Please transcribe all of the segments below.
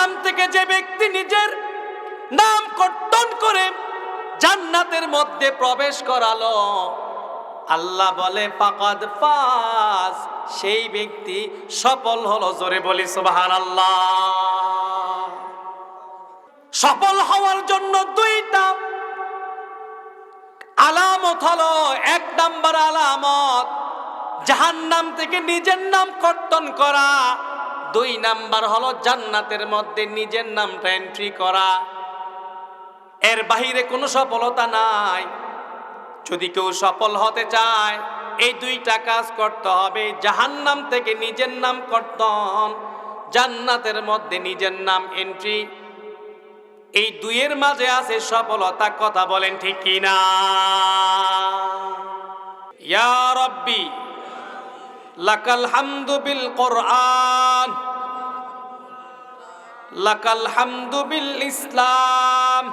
জাহান্নাম থেকে যে ব্যক্তি নিজের নাম কর্তন করে জান্নাতের মধ্যে প্রবেশ করালো, আল্লাহ বলে ফাকাদ ফাজ, সেই ব্যক্তি সফল হলো। জোরে বলি সুবহানাল্লাহ। সফল হওয়ার জন্য দুইটা আলামত হলো। এক নাম্বার আলামত জাহান্নাম থেকে নিজের নাম কর্তন করা, দুই নাম্বার হলো জান্নাতের মধ্যে নিজের নামটা এন্ট্রি করা। এর বাহিরে কোনো সফলতা নাই। যদি কেউ সফল হতে চায় এই দুইটা কাজ করতে হবে, জাহান্নাম থেকে নিজের নাম কর্তন, জান্নাতের মধ্যে নিজের নাম এন্ট্রি। এই দুইয়ের মাঝে আছে সফলতা। কথা বলেন ঠিক কিনা? ইয়া রাব্বি লাকাল হামদু বিল কোরআন, লাকাল হামদু বিল ইসলাম,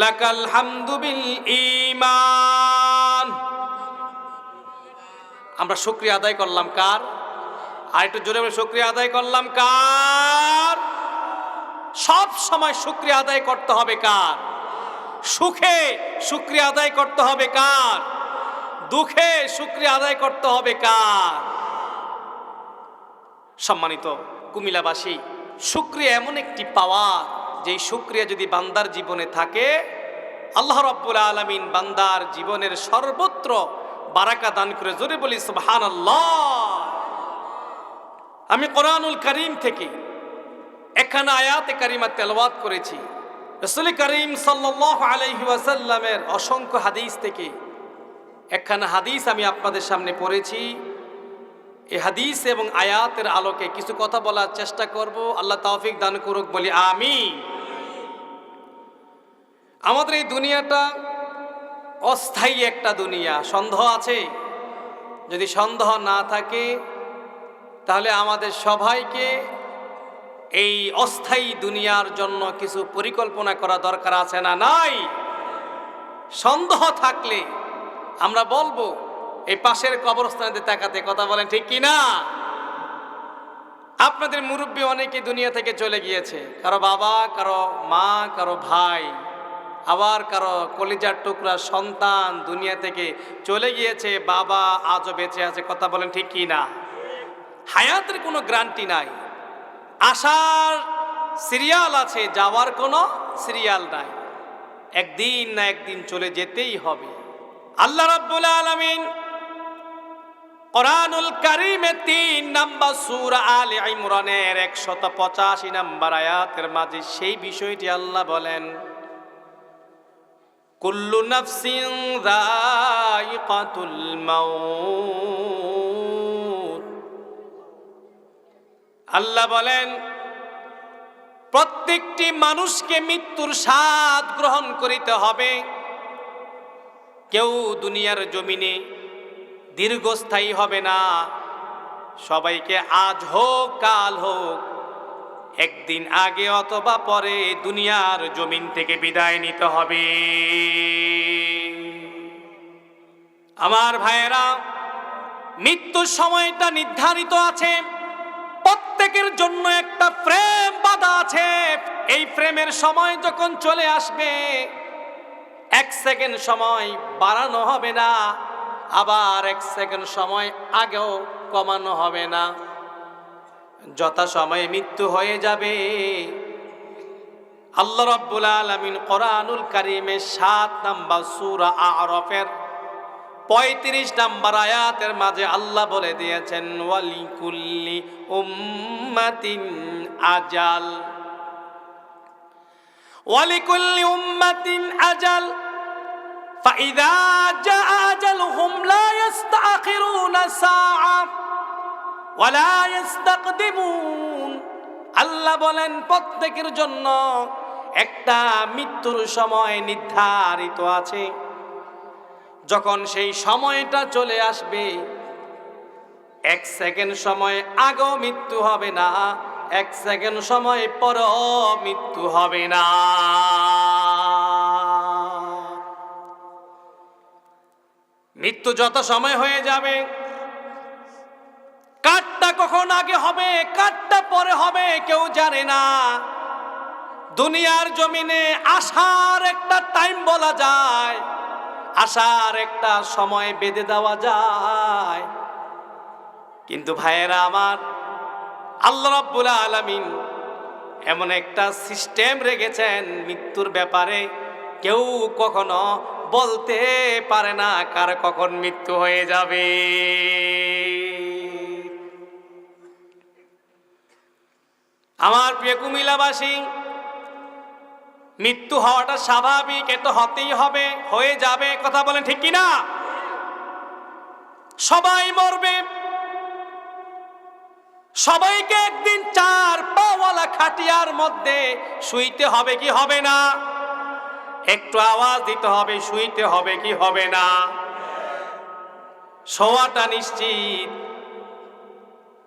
লাকাল হামদু বিল ঈমান। আমরা শুকরিয়া আদায় করলাম কার? আর একটু জোরে বলে শুকরিয়া আদায় করলাম কার? সব সময় শুকরিয়া আদায় করতে হবে কার? সুখে শুকরিয়া আদায় করতে হবে কার? দুঃখে শুকরিয়া আদায় করতে হবে কার? সম্মানিত কুমিল্লাবাসী, শুকরিয়া এমন একটি পাওয়ার, যেই শুকরিয়া যদি বান্দার জীবনে থাকে, আল্লাহ রাব্বুল আলামিন বান্দার জীবনের সর্বত্র বারাকা দান করে। জোরে বলি সুবহানাল্লাহ। আমি কোরআনুল কারীম থেকে এখানে আয়াতে কারিমা তেলাওয়াত করেছি। রাসূল করিম সাল্লাল্লাহু আলাইহি ওয়াসাল্লামের অসংখ্য হাদিস থেকে একখানা হাদিস আমি আপনাদের সামনে পড়েছি। এই হাদিস এবং আয়াতের আলোকে কিছু কথা বলার চেষ্টা করব। আল্লাহ তৌফিক দান করুক, বলি আমিন। আমাদের এই দুনিয়াটা অস্থায়ী একটা দুনিয়া। সন্দেহ আছে? যদি সন্দেহ না থাকে তাহলে আমাদের সবাইকে এই অস্থায়ী দুনিয়ার জন্য কিছু পরিকল্পনা করা দরকার আছে না? নাই? সন্দেহ থাকলে আমরা বলবো এই পাশের কবরস্থানে তাকাতে। কথা বলেন ঠিক কিনা? আপনাদের মুরব্বী অনেকে দুনিয়া থেকে চলে গিয়েছে, কারো বাবা, কারো মা, কারো ভাই, আবার কারো কলিজার টুকরা সন্তান দুনিয়া থেকে চলে গিয়েছে, বাবা আজও বেঁচে আছে। কথা বলেন ঠিক কিনা? হায়াতের কোনো গ্যারান্টি নাই। আসার সিরিয়াল আছে, যাওয়ার কোনো সিরিয়াল নাই। একদিন না একদিন চলে যেতেই হবে। আল্লাহ রাব্বুল আলামিন কোরআনুল কারীমে ৩ নম্বর সূরা আলে ইমরানের ১৮৫ নম্বর আয়াতের মাঝে সেই বিষয়টি আল্লাহ বলেন, কুল্লু নাফসিন যায়িকাতুল মাউত। আল্লাহ বলেন প্রত্যেকটি মানুষকে মৃত্যুর স্বাদ গ্রহণ করিতে হবে। কেউ দুনিয়ার জমিনে দীর্ঘস্থায়ী হবে না। সবাইকে আজ হোক কাল হোক, একদিন আগে অথবা পরে দুনিয়ার জমিন থেকে বিদায় নিতে হবে। আমার ভাইয়েরা, মৃত্যুর সময়টা নির্ধারিত আছে। প্রত্যেকের জন্য একটা ফ্রেম বাঁধা আছে। এই ফ্রেমের সময় যখন চলে আসবে, 1 সেকেন্ড সময় বাড়ানো হবে না, আবার 1 সেকেন্ড সময় আগেও কমানো হবে না। যথাসময়ে মৃত্যু হয়ে যাবে। আল্লাহ রাব্বুল আলামিন কোরআনুল কারীমের ৭ নম্বর সূরা আ'রাফের ৩৫ নম্বর আয়াতের মাঝে আল্লাহ বলে দিয়েছেন, ওয়ালিকুল্লি উম্মাতিন আজাল, ওয়ালিকুল্লি উম্মাতিন আজাল, ফাইযা জাআ আজালুহুম লা ইস্তাখিরুনা সাআ ওয়া লা ইস্তাকদিমুন। আল্লাহ বলেন প্রত্যেকের জন্য একটা মৃত্যুর সময় নির্ধারিত আছে। যখন সেই সময়টা চলে আসবে, 1 সেকেন্ড সময় আগেও মৃত্যু হবে না, 1 সেকেন্ড সময় পরেও মৃত্যু হবে না। মৃত্যু যত সময় হয়ে যাবে, কারটা কখন আগে হবে, কারটা পরে হবে কেউ জানে না। দুনিয়ার জমিনে আসার একটা টাইম বলা যায়, আসার একটা সময় বেঁধে দেওয়া যায়, কিন্তু ভাইয়েরা আমার, আল্লাহ রাব্বুল আলামিন এমন একটা সিস্টেম রেখেছেন মৃত্যুর ব্যাপারে, কেউ কখনো বলতে পারে না কার কখন মৃত্যু হয়ে যাবে। আমার প্রিয় কুমিল্লাবাসী, মৃত্যু হওয়াটা স্বাভাবিক, এটা হতেই হবে, হয়ে যাবে, কথা বলেন ঠিক কিনা? সবাই মরবে, সবাইকে একদিন চার পাওয়ালা খাটিয়ার মধ্যে শুইতে হবে কি হবে না? একটু আওয়াজ দিতে হবে, শুইতে হবে কি হবে না? শোয়াটা নিশ্চিত।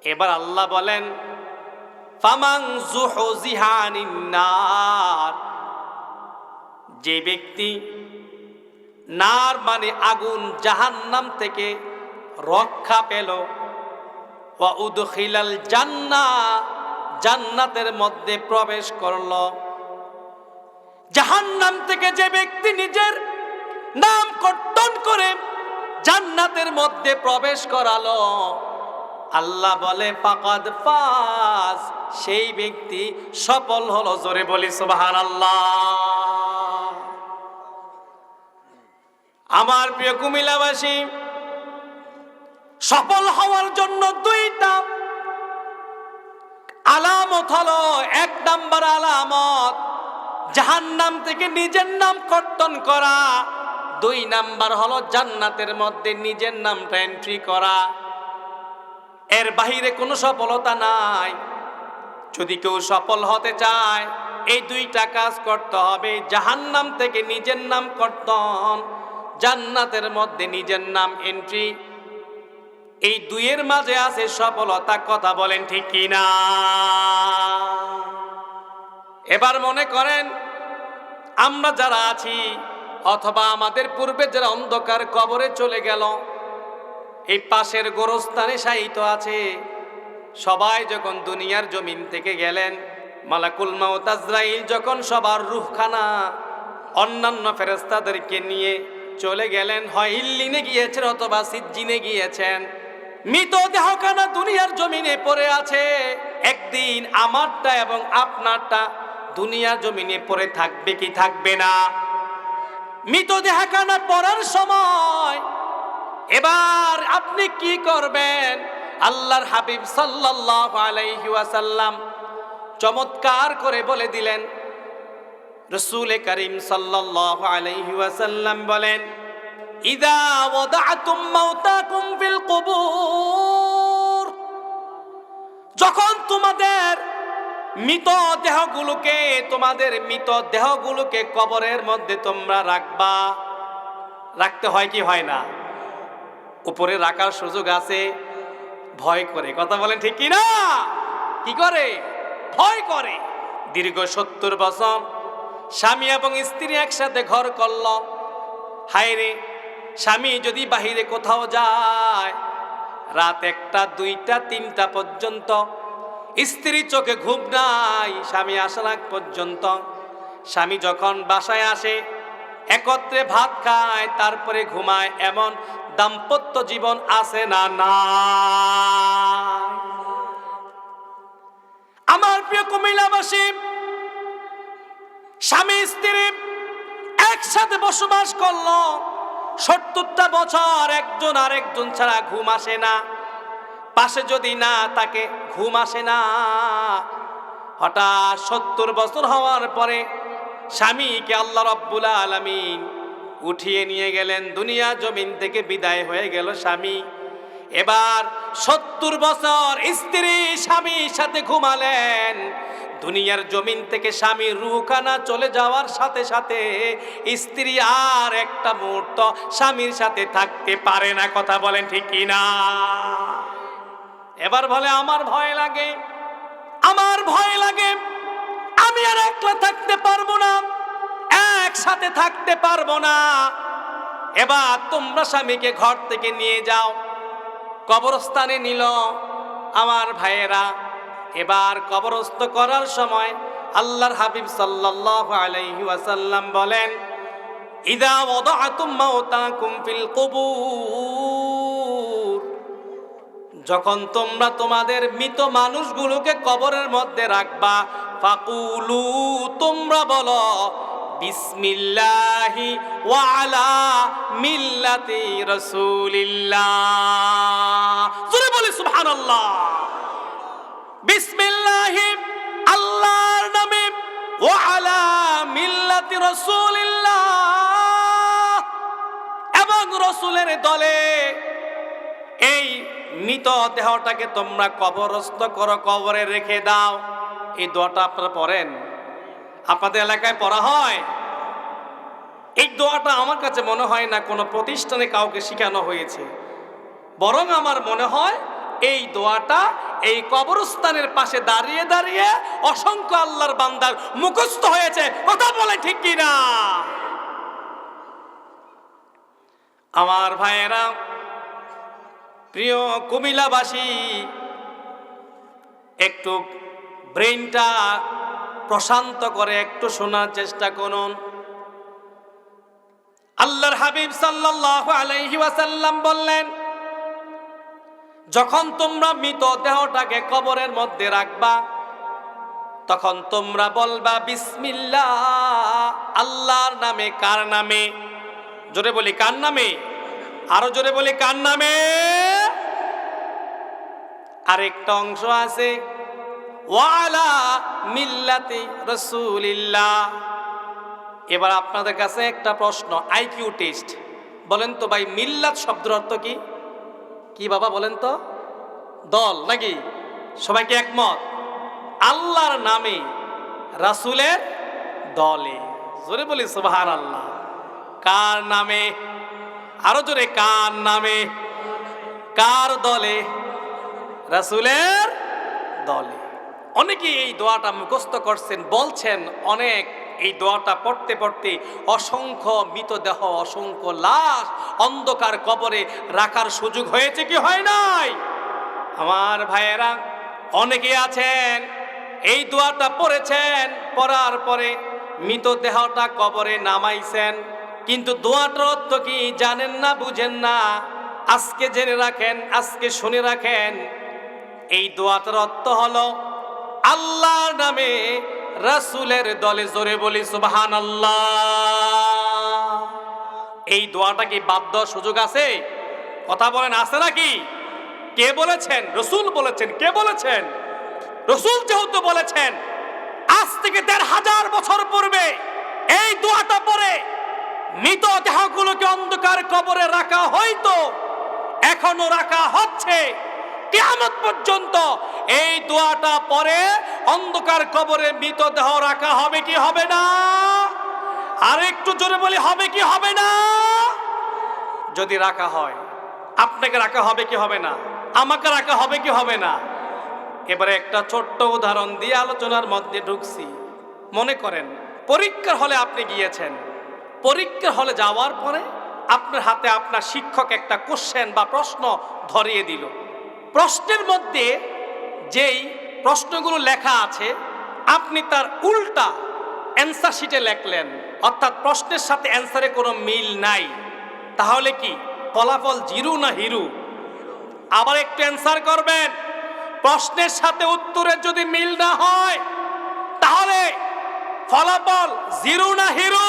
এবার আল্লাহ বলেন, ফামান যুহজিহা আনিন নার, যে ব্যক্তি নার মানে আগুন, জাহান্নাম থেকে রক্ষা পেল, ওয়া উদখিলাল জান্নাহ, জান্নাতের মধ্যে প্রবেশ করল। জাহান্নাম থেকে যে ব্যক্তি নিজের নাম কর্তন করে জান্নাতের মধ্যে প্রবেশ করালো, আল্লাহ বলে ফাকাদ ফাজ, সেই ব্যক্তি সফল হলো। জোরে বলি সুবহানাল্লাহ। আমার প্রিয় কুমিল্লাবাসী, সফল হওয়ার জন্য দুইটা আলামত হলো। এক নাম্বার আলামত জাহান্নাম থেকে নিজের নাম কর্তন করা, দুই নাম্বার হলো জান্নাতের মধ্যে নিজের নামটা এন্ট্রি করা। এর বাহিরে কোনো সফলতা নাই। যদি কেউ সফল হতে চায়, এই দুইটা কাজ করতে হবে: জাহান্নাম থেকে নিজের নাম কর্তন, জান্নাতের মধ্যে নিজের নাম এন্ট্রি। এই দুইয়ের মাঝে আছে সফলতা, কথা বলেন ঠিক কিনা? এবার মনে করেন আমরা যারা আছি, অথবা আমাদের পূর্বে যারা অন্ধকার কবরে চলে গেল, এই পাশের গোরস্থানে শায়িত আছে, সবাই যখন দুনিয়ার জমিন থেকে গেলেন, মালাকুল মাউত আজরাইল যখন সবার রূহখানা অন্যান্য ফেরেশতাদেরকে নিয়ে চলে গেলেন, হয় ইল্লিনে গিয়েছেন অথবা সিজ্জিনে গিয়েছেন, মৃত দেহখানা দুনিয়ার জমিনে পড়ে আছে। একদিন আমারটা এবং আপনারটা দুনিয়ার জমিনে পড়ে থাকবে কি থাকবে না? মৃত দেহখানা পড়ার সময় এবার আপনি কি করবেন? আল্লাহর হাবিব সাল্লাল্লাহু আলাইহি ওয়াসাল্লাম চমৎকার করে বলে দিলেন। রাসূল করিম সাল্লাল্লাহু আলাইহি ওয়াসাল্লাম বলেন, ইযা ওয়াদাতুম মাউতাকুম ফিল কুবুর, যখন তোমাদের মৃত দেহগুলোকে কবরের মধ্যে তোমরা রাখবা, রাখতে হয় কি হয় না? উপরে রাখার সুযোগ আছে, ভয় করে, কথা বলেন ঠিক কি না? কি করে? ভয় করে। দীর্ঘ 70 বছর স্বামী এবং স্ত্রী একসাথে ঘর করল। হায় রে, স্বামী যদি বাহিরে কোথাও যায়, রাত 1টা 2টা 3টা পর্যন্ত স্ত্রী চোখে ঘুম নাই, স্বামী আসার আগ পর্যন্ত। স্বামী যখন বাসায় আসে, একত্রে ভাত খায়, তারপরে ঘুমায়, এমন দাম্পত্য জীবন আছে না? না। আমার প্রিয় কুমিল্লাবাসী, স্বামী স্ত্রী একসাথে বসবাস করলো 70টা বছর, একজন আরেকজন ছাড়া ঘুম আসে না। পাশে যদি না তাকে ঘুম আসে না। হঠাৎ 70 বছর হওয়ার পরে স্বামীকে আল্লাহ রাব্বুল আলামিন উঠিয়ে নিয়ে গেলেন, দুনিয়া জমিন থেকে বিদায় হয়ে গেল স্বামী। এবার 70 বছর স্ত্রী স্বামীর সাথে ঘুমালেন। দুনিয়ার জমিন থেকে স্বামীর রূহখানা চলে যাওয়ার সাথে সাথে স্ত্রী আর একটা মুহূর্ত স্বামীর সাথে থাকতে পারে না, কথা বলেন ঠিক কিনা? এবার বলে, আমার ভয় লাগে, আমার ভয় লাগে, আমি আর একলা থাকতে পারবো না, একসাথে থাকতে পারবো না। এবার তোমরা স্বামীকে ঘর থেকে নিয়ে যাও। কবরস্থানে নিল। আমার ভাইয়েরা, এবার কবরস্থ করার সময় আল্লাহর হাবিব সাল্লাল্লাহু আলাইহি ওয়াসাল্লাম বলেন, ইদা ওয়াদাতুম মাউতাকুম ফিল কুবুর, যখন তোমরা তোমাদের মৃত মানুষগুলোকে কবরের মধ্যে রাখবা, ফাকুলু, তোমরা বলো, বিসমিল্লাহি ওয়া আলা মিল্লাতি রাসূলিল্লাহ। জোরে বলি সুবহানাল্লাহ। বিসমিল্লাহি, আল্লাহর নামে, ওয়া আলা মিল্লাতি রাসূলিল্লাহ, এবং রাসূলের দলে এই মৃত দেহটাকে তোমরা কবরস্থ করো, কবরে রেখে দাও। এই দোয়াটা আপনারা পড়েন? আপনাদের এলাকায় পড়া হয়? এই দোয়াটা আমার কাছে মনে হয় না কোনো প্রতিষ্ঠানে কাউকে শেখানো হয়েছে, বরং আমার মনে হয় এই দোয়াটা এই কবরস্থানের পাশে দাঁড়িয়ে দাঁড়িয়ে অসংখ্য আল্লাহর বান্দার মুখস্থ হয়েছে। কথা বলে ঠিক কিনা? আমার ভাইয়েরা, প্রিয় কুমিল্লাবাসী, একটু ব্রেনটা প্রশান্ত করে একটু শোনার চেষ্টা করুন। আল্লাহর হাবিব সাল্লাল্লাহু আলাইহি ওয়াসাল্লাম বললেন, যখন তোমরা মৃত দেহটাকে কবরের মধ্যে রাখবা, তখন তোমরা বলবা বিসমিল্লাহ, আল্লাহর নামে। কার নামে? জোরে বলি কার নামে? আরো জোরে বলি কার নামে? আরেকটা অংশ আছে, ওয়া আলা মিল্লাতি রাসূলিল্লাহ। এবার আপনাদের কাছে একটা প্রশ্ন, আইকিউ টেস্ট। বলেন তো ভাই, মিল্লাত শব্দের অর্থ কি? কি বাবা বলেন তো? দল নাকি? সবাইকে একমত? আল্লাহর নামে, রাসূলের দলে। জোরে বলি সুবহানাল্লাহ। কার নামে? আরো জোরে, কার নামে? কার দলে? রাসূলের দলে। অনেকেই এই দোয়াটা মুখস্থ করছেন, বলছেন অনেক। এই দোয়াটা পড়তে পড়তে অসংখ্য মৃতদেহ, অসংখ্য লাশ অন্ধকার কবরে রাখার সুযোগ হয়েছে কি হয় নাই? আমার ভাইয়েরা, অনেকে আছেন এই দোয়াটা পড়েছেন, পড়ার পরে মৃতদেহটা কবরে নামাইছেন, কিন্তু দোয়াটার অর্থ কি জানেন না, বুঝেন না। আজকে জেনে রাখেন, আজকে শুনে রাখেন, এই দোয়াটার অর্থ হলো আল্লাহর নামে, রাসূলের দলে। জোরে বলি সুবহানাল্লাহ। এই দোয়াটা কি বাদ দেওয়ার সুযোগ আছে? কথা বলেন, আছে নাকি? কে বলেছেন? রাসূল বলেছেন। কে বলেছেন? রাসূল যেহেতু বলেছেন, আজ থেকে ১৫০০ বছর পূর্বে এই দোয়াটা পড়ে মৃত দেহগুলোকে অন্ধকার কবরে রাখা হয়তো, এখনো রাখা হচ্ছে, কিয়ামত পর্যন্ত এই দোয়াটা পরে অন্ধকার কবরে মৃতদেহ রাখা হবে কি হবে না? আর একটু জোরে বলি, হবে কি হবে না? যদি রাখা হয়, আপনাকে রাখা হবে কি হবে না? আমাকে রাখা হবে কি হবে না? এবারে একটা ছোট্ট উদাহরণ দিয়ে আলোচনার মধ্যে ঢুকছি। মনে করেন পরীক্ষার হলে আপনি গিয়েছেন, পরীক্ষার হলে যাওয়ার পরে আপনার হাতে আপনার শিক্ষক একটা কোশ্চেন বা প্রশ্ন ধরিয়ে দিল। প্রশ্নের মধ্যে যেই প্রশ্নগুলো লেখা আছে, আপনি তার উল্টা অ্যান্সার শিটে লেখলেন, অর্থাৎ প্রশ্নের সাথে অ্যান্সারে কোনো মিল নাই। তাহলে কি ফলাফল জিরো না হিরো? আবার একটু অ্যান্সার করবেন, প্রশ্নের সাথে উত্তরের যদি মিল না হয়, তাহলে ফলাফল জিরো না হিরো?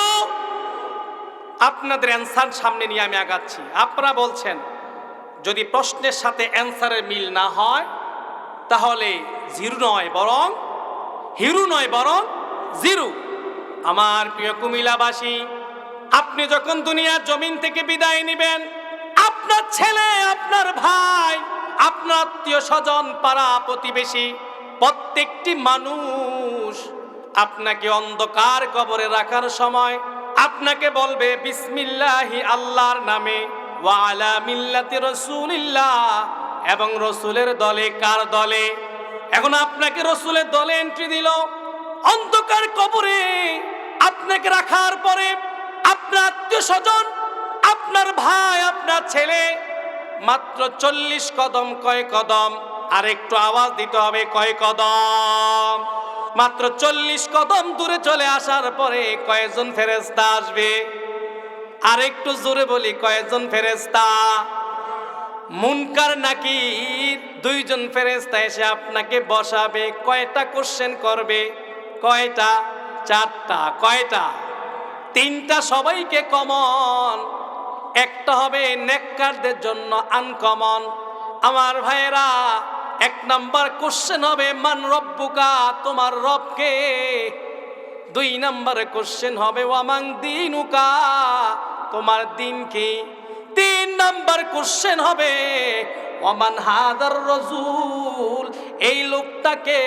আপনাদের অ্যান্সার সামনে নিয়ে আমি আগাচ্ছি। আপনারা বলছেন যদি প্রশ্নের সাথে অ্যান্সারের মিল না হয়, তাহলে জিরো নয় বরং হিরো, নয় বরং জিরো। আমার প্রিয় কুমিল্লাবাসী, আপনি যখন দুনিয়ার জমিন থেকে বিদায় নেবেন, আপনার ছেলে, আপনার ভাই, আপনার আত্মীয় স্বজন, পাড়া প্রতিবেশী, প্রত্যেকটি মানুষ আপনাকে অন্ধকার কবরে রাখার সময় আপনাকে বলবে বিসমিল্লাহি, আল্লাহর নামে, ওয়া আলা মিল্লাতি রাসূলিল্লাহ, এবং রসুলের দলে। কার দলে? এখন আপনাকে রসুলের দলে এন্ট্রি দিল। অন্ধকার কবরে আপনাকে রাখার পরে আপনার আত্মীয় স্বজন, আপনার ভাই, আপনার ছেলে মাত্র 40 কদম, কয় কদম? আর একটু আওয়াজ দিতে হবে, কয় কদম? মাত্র 40 কদম দূরে চলে আসার পরে কয়জন ফেরেশতা আসবে? আর একটু জোরে বলি, কয়জন ফেরেশতা? মুনকার নাকির 2 জন ফেরেশতা এসে আপনাকে বসাবে। কয়টা কোশ্চেন করবে? কয়টা? 4টা। কয়টা? 3টা সবাইকে কমন, একটা হবে নেককারদের জন্য আনকমন। আমার ভাইয়েরা, 1 নাম্বার কোশ্চেন হবে মান রব্বুকা, তোমার রব কে? 2 নাম্বার কোশ্চেন হবে ওয়ামান দিনুকা, তোমার দিন কি? 3 নাম্বার কোশ্চেন হবে ওয়ামান হাদার রাসূল, এই লোকটাকে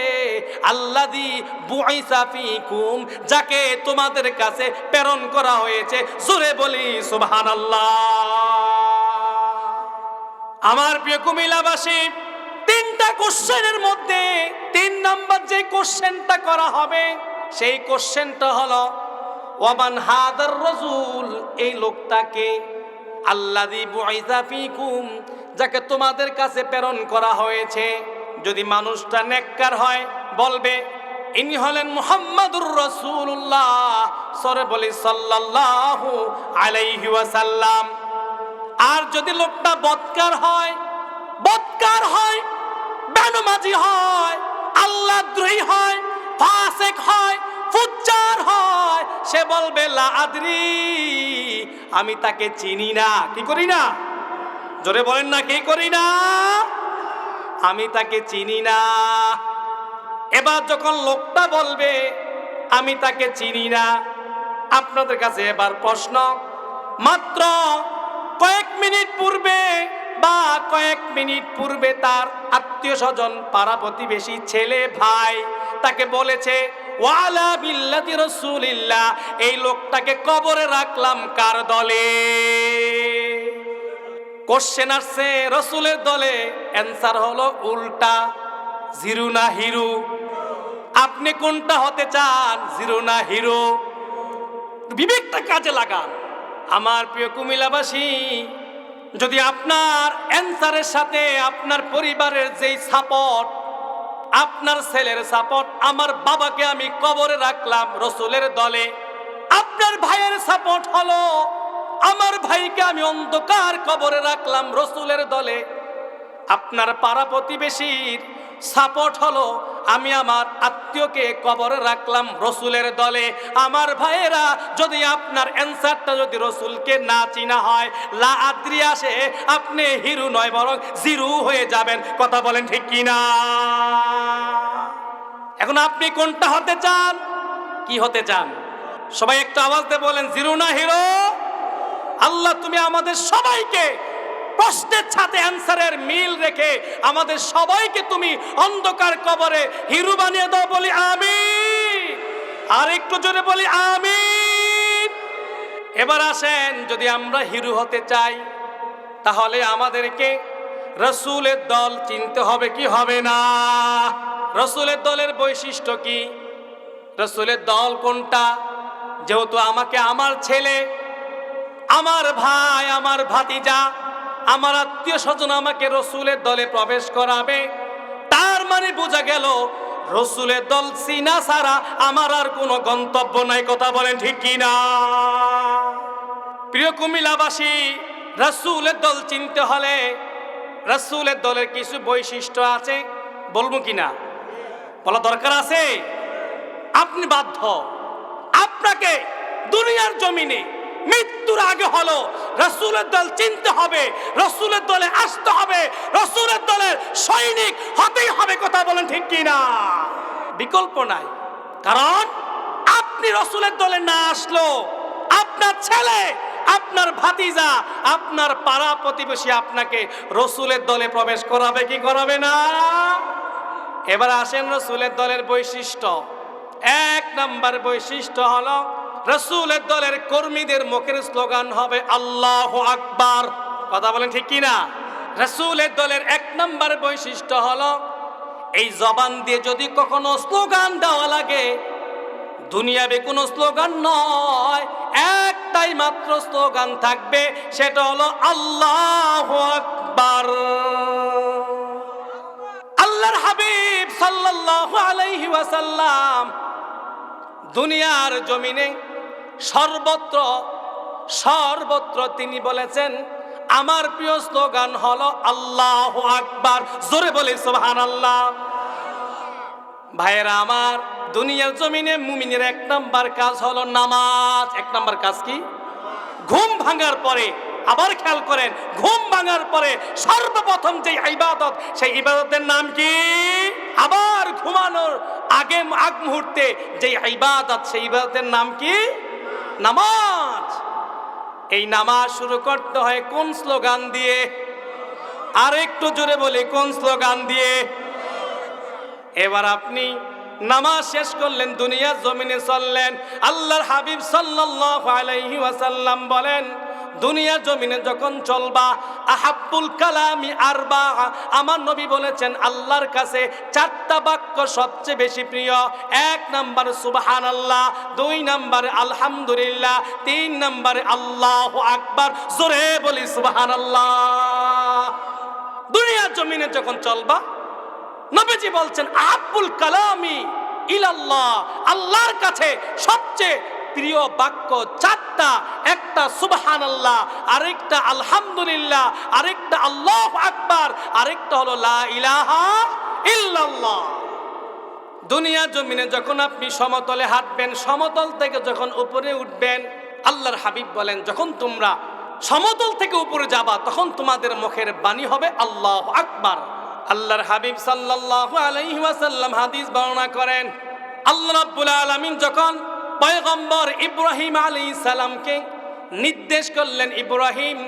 আল্লাযী বুইসা ফীকুম, যাকে তোমাদের কাছে প্রেরণ করা হয়েছে। জোরে বলি সুবহানাল্লাহ। আমার প্রিয় কুমিল্লাবাসী, 3টা কোশ্চেনের মধ্যে 3 নাম্বার যে কোশ্চেনটা করা হবে সেই কোশ্চেনটা হলো ওয়ামান হাদার রাসূল, এই লোকটাকে আল্লাযী বুইসা ফীকুম, যাকে তোমাদের কাছে প্রেরণ করা হয়েছে। যদি মানুষটা নেককার হয় বলবে ইনি হলেন মুহাম্মাদুর রাসূলুল্লাহ, সরে বলি সাল্লাল্লাহু আলাইহি ওয়াসাল্লাম। আর যদি লোকটা বদকার হয়, বেনমাজি হয়, আল্লাহদ্রোহী হয়, ফাসিক হয়, ফুজ্জার হয়, সে বলবে লা আদরি, আমি তাকে চিনি না। কি করি না? জোরে বলেন না, কি করি না? আমি তাকে চিনি না। এবার যখন লোকটা বলবে আমি তাকে চিনি না, আপনাদের কাছে এবার প্রশ্ন, মাত্র কয়েক মিনিট পূর্বে বা কয়েক মিনিট পূর্বে তার আত্মীয় স্বজন, পাড়া প্রতিবেশী, ছেলে, ভাই তাকে বলেছে ওয়ালা বিল্লাতি রাসূলিল্লাহ, এই লোকটাকে কবরে রাখলাম কার দলে? কোশ্চেন আসছে রাসূলের দলে, অ্যানসার হলো উল্টা, জিরো না হিরো। আপনি কোনটা হতে চান, জিরো না হিরো? বিবেকটা কাজে লাগান। আমার প্রিয় কুমিল্লাবাসী, যদি আপনার অ্যানসারের সাথে আপনার পরিবারের যেই সাপোর্ট, আপনার ছেলের সাপোর্ট, আমার বাবাকে আমি কবরে রাখলাম রাসূলের দলে, আপনার ভাইয়ের সাপোর্ট হলো আমার ভাইকে আমি অন্ধকার কবরে রাখলাম রাসূলের দলে, আপনার পাড়া প্রতিবেশীর সাপোর্ট হলো আমি আমার আত্মীয়কে কবরে রাখলাম রাসূলের দলে। আমার ভাইয়েরা, যদি আপনার অ্যানসারটা যদি রাসূলকে না চিনা হয়, লা আদ্রি আসে, আপনি হিরো নয় বরং জিরো হয়ে যাবেন। কথা বলেন ঠিক কি না? এখন আপনি কোনটা হতে চান? কি হতে চান? সবাই একটা আওয়াজ দিয়ে বলেন, জিরো না হিরো? আল্লাহ তুমি আমাদের সবাইকে প্রশ্নের সাথে অ্যানসারের মিল রেখে আমাদের সবাইকে তুমি অন্ধকার কবরে হিরো বানিয়ে দাও, বলি আমিন। আর একটু জোরে বলি আমিন। এবার আসেন, যদি আমরা হিরো হতে চাই তাহলে আমাদেরকে রাসূলের দল চিনতে হবে, কি হবে না? রাসূলের দলের বৈশিষ্ট্য কি? রাসূলের দল কোনটা? যেহেতু আমাকে আমার ছেলে, আমার ভাই, আমার ভাতিজা, আমার আত্মীয় স্বজন আমাকে রাসূলের দলে প্রবেশ করাবে, তার মানে বোঝা গেল রাসূলের দল চিনা ছাড়া আমার আর কোনো গন্তব্য নাই। কথা বলেন ঠিক কি না? প্রিয় কুমিল্লাবাসী, রাসূলের দল চিনতে হলে রাসূলের দলের কিছু বৈশিষ্ট্য আছে, বলবো কিনা? বলা দরকার আছে। আপনি বাধ্য, আপনাকে দুনিয়ার জমিনে মৃত্যুর আগে হলো রাসূলের দল চিনতে হবে, রাসূলের দলে আসতে হবে, রাসূলের দলের সৈনিক হতেই হবে। কথা বলেন ঠিক কি না? বিকল্প নাই। কারণ আপনি রাসূলের দলে না আসলো আপনার ছেলে, আপনার ভাতিজা, আপনার পাড়া প্রতিবেশী আপনাকে রাসূলের দলে প্রবেশ করাবে কি করাবে না? এবার আসেন রাসূলের দলের বৈশিষ্ট্য। 1 নাম্বার বৈশিষ্ট্য হলো রাসূলের দলের কর্মীদের মুখের স্লোগান হবে আল্লাহু আকবার। কথা বলেন ঠিক কি না? রাসূলের দলের 1 নাম্বার বৈশিষ্ট্য হলো এই জবান দিয়ে যদি কখনো স্লোগান দেওয়া লাগে, দুনিয়াবে কোনো স্লোগান নয়, একটাই মাত্র স্লোগান থাকবে, সেটা হলো আল্লাহু আকবার। আল্লাহর হাবিব সাল্লাল্লাহু আলাইহি ওয়াসাল্লাম দুনিয়ার জমিনে সর্বত্র তিনি বলেছেন আমার প্রিয় স্লোগান হলো আল্লাহু আকবার। জোরে বলি সুবহানাল্লাহ। ভাইয়েরা আমার, দুনিয়ার জমিনে মুমিনের এক নাম্বার কাজ হলো নামাজ। এক নাম্বার কাজ কি? ঘুম ভাঙার পরে, আবার খেয়াল করেন, ঘুম ভাঙার পরে সর্বপ্রথম যে ইবাদত, সেই ইবাদতের নাম কি? আবার ঘুমানোর আগ মুহূর্তে যে ইবাদত, সেই ইবাদতের নাম কি? নামাজ। এই নামাজ শুরু করতে হয় কোন স্লোগান দিয়ে? আর একটু জোরে বলি, কোন স্লোগান দিয়ে? এবার আপনি নামাজ শেষ করলেন, দুনিয়ার জমিনে চললেন। আল্লাহর হাবিব সাল্লাল্লাহু আলাইহি ওয়াসাল্লাম বলেন দুনিয়ার জমিনে যখন চলবা আহাব্বুল কালামি আরবা, আমার নবী বলেছেন আল্লাহর কাছে চারটা বাক্য সবচেয়ে বেশি প্রিয়। এক নাম্বার সুবহানাল্লাহ, দুই নাম্বারে আলহামদুলিল্লাহ, তিন নাম্বারে আল্লাহু আকবার। জোরে বলি সুবহানাল্লাহ। দুনিয়ার জমিনে যখন চলবা, নবীজি বলছেন আহাব্বুল কালামি ইলাল্লাহ, আল্লাহর কাছে সবচেয়ে প্রিয় বাক্য চারটা। একটা সুবহানাল্লাহ, আরেকটা আলহামদুলিল্লাহ, আরেকটা আল্লাহু আকবার, আরেকটা হলো লা ইলাহা ইল্লাল্লাহ। দুনিয়া জমিনে যখন আপনি সমতলে হাঁটবেন, সমতল থেকে যখন উপরে উঠবেন, আল্লাহর হাবিব বলেন যখন তোমরা সমতল থেকে উপরে যাবা তখন তোমাদের মুখের বাণী হবে আল্লাহু আকবার। আল্লাহর হাবিব সাল্লাল্লাহু আলাইহি ওয়াসাল্লাম হাদিস বর্ণনা করেন, আল্লাহ রাব্বুল আলামিন যখন পয়গম্বর ইব্রাহিম আলাইহিস সালামকে নির্দেশ করলেন, ইব্রাহিম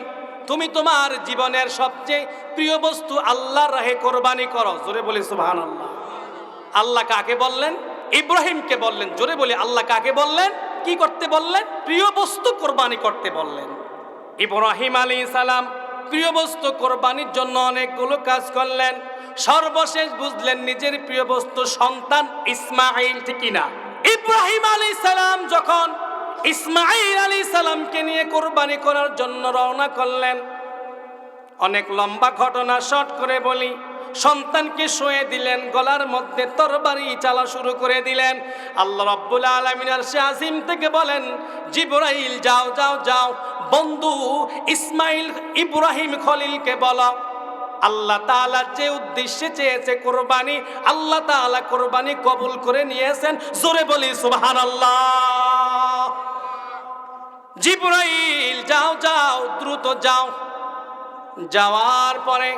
তুমি তোমার জীবনের সবচেয়ে প্রিয় বস্তু আল্লাহর রাহে কোরবানি করো। জোরে বলি সুবহানাল্লাহ। আল্লাহ কাকে বললেন? ইব্রাহিমকে বললেন। জোরে বলি আল্লাহ কাকে বললেন? কি করতে বললেন? প্রিয় বস্তু কোরবানি করতে বললেন। ইব্রাহিম আলাইহিস সালাম প্রিয় বস্তু কোরবানির জন্য অনেকগুলো কাজ করলেন। সর্বশেষ বুঝলেন নিজের প্রিয় বস্তু সন্তান ইসমাঈল, ঠিক কিনা? ইব্রাহিম আলাইহিস সালাম যখন ইসমাঈল আলাইহিস সালামকে নিয়ে কোরবানি করার জন্য রওনা করলেন, অনেক লম্বা ঘটনা শর্ট করে বলি, সন্তানকে শুয়ে দিলেন, গলার মধ্যে তরবারি চালা শুরু করে দিলেন। আল্লাহ রাব্বুল আলামিন আরশে আজিম থেকে বলেন জিবরাইল যাও যাও যাও, বন্ধু ইসমাঈল ইব্রাহিম খলিলকে বলো আল্লাহ তাআলা যে উদ্দেশ্যে চেয়েছে কোরবানি, আল্লাহ তাআলা কোরবানি কবুল করে নিয়েছেন। জোরে বলি সুবহানাল্লাহ। জিবরাইল যাও যাও, দ্রুত যাও। যাওয়ার পরে